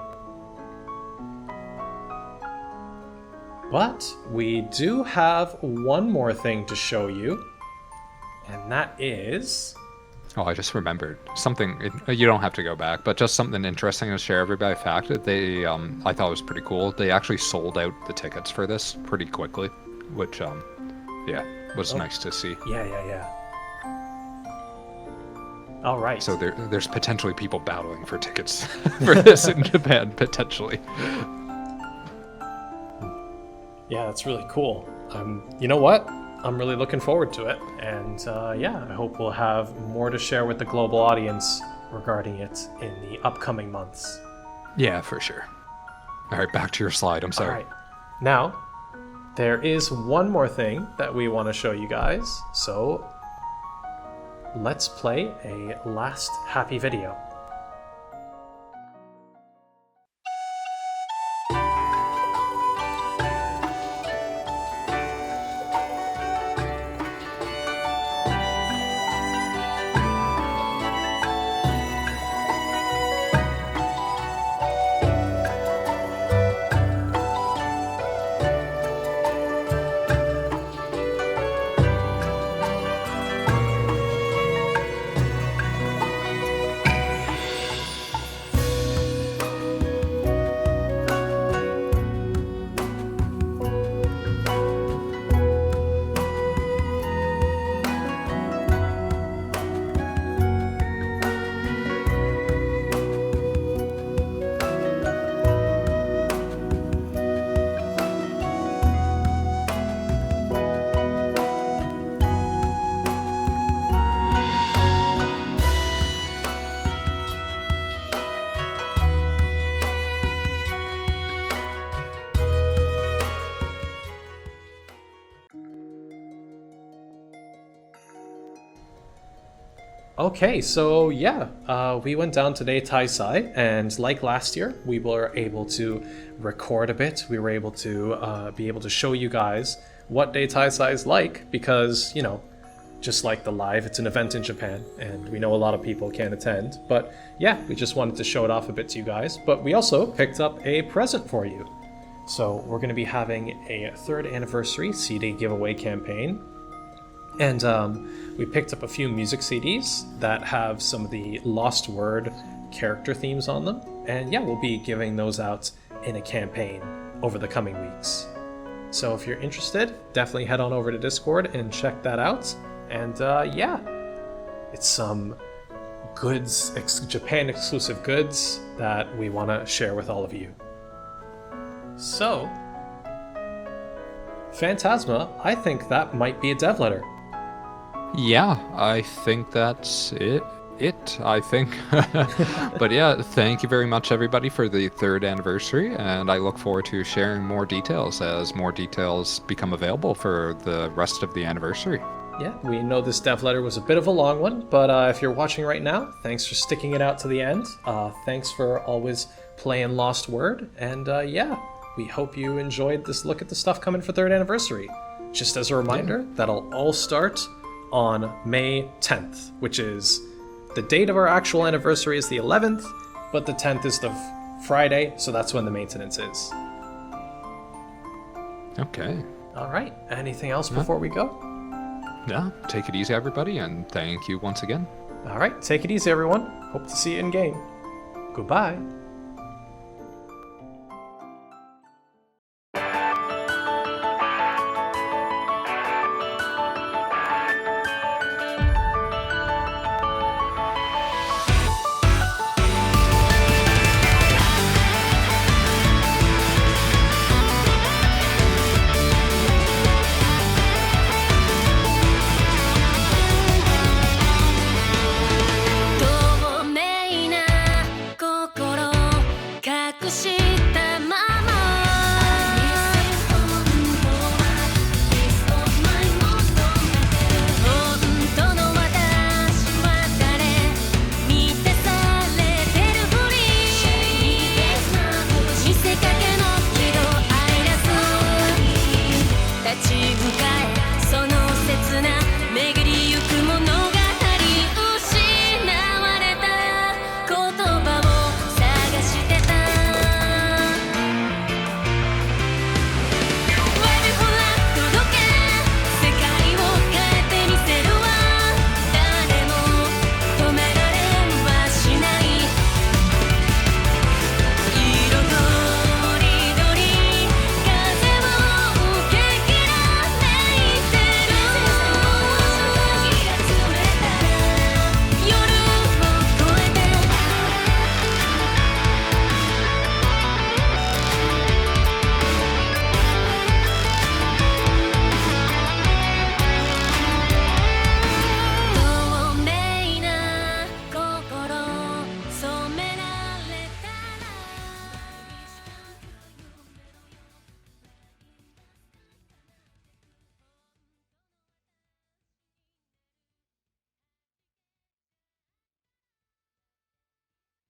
[SPEAKER 3] But we do have one more thing to show you, and that is...
[SPEAKER 4] Oh, I just remembered something. You don't have to go back, but just something interesting to share everybody. Fact that they, I thought was pretty cool. They actually sold out the tickets for this pretty quickly, which, yeah, was nice to see.
[SPEAKER 3] Yeah. All right.
[SPEAKER 4] So there's potentially people battling for tickets for this in Japan, potentially.
[SPEAKER 3] Yeah, that's really cool. You know what? I'm really looking forward to it. And yeah, I hope we'll have more to share with the global audience regarding it in the upcoming months.
[SPEAKER 4] Yeah, for sure. All right, back to your slide. I'm sorry.
[SPEAKER 3] All right. Now, there is one more thing that we want to show you guys. So let's play a last happy video. Okay, so yeah, we went down today Taisai, and like last year, we were able to record a bit. We were able to show you guys what Day Taisai is like, because, you know, just like the live, it's an event in Japan, and we know a lot of people can't attend. But yeah, we just wanted to show it off a bit to you guys. But we also picked up a present for you. So we're going to be having a 3rd anniversary CD giveaway campaign. And we picked up a few music CDs that have some of the LostWord character themes on them. And yeah, we'll be giving those out in a campaign over the coming weeks. So if you're interested, definitely head on over to Discord and check that out. And yeah, it's some goods, Japan exclusive goods that we want to share with all of you. So, Phantasma, I think that might be a dev letter.
[SPEAKER 4] Yeah, I think that's it, I think. But yeah, thank you very much, everybody, for the 3rd anniversary, and I look forward to sharing more details as more details become available for the rest of the anniversary.
[SPEAKER 3] Yeah, we know this dev letter was a bit of a long one, but if you're watching right now, thanks for sticking it out to the end. Thanks for always playing LostWord, and yeah, we hope you enjoyed this look at the stuff coming for 3rd anniversary. Just as a reminder, that'll all start on May 10th, which is the date of our actual anniversary is the 11th, but the 10th is the Friday, so that's when the maintenance is.
[SPEAKER 4] Okay.
[SPEAKER 3] All right. Anything else before we go?
[SPEAKER 4] Yeah, take it easy, everybody, and thank you once again.
[SPEAKER 3] All right. Take it easy, everyone. Hope to see you in game. Goodbye.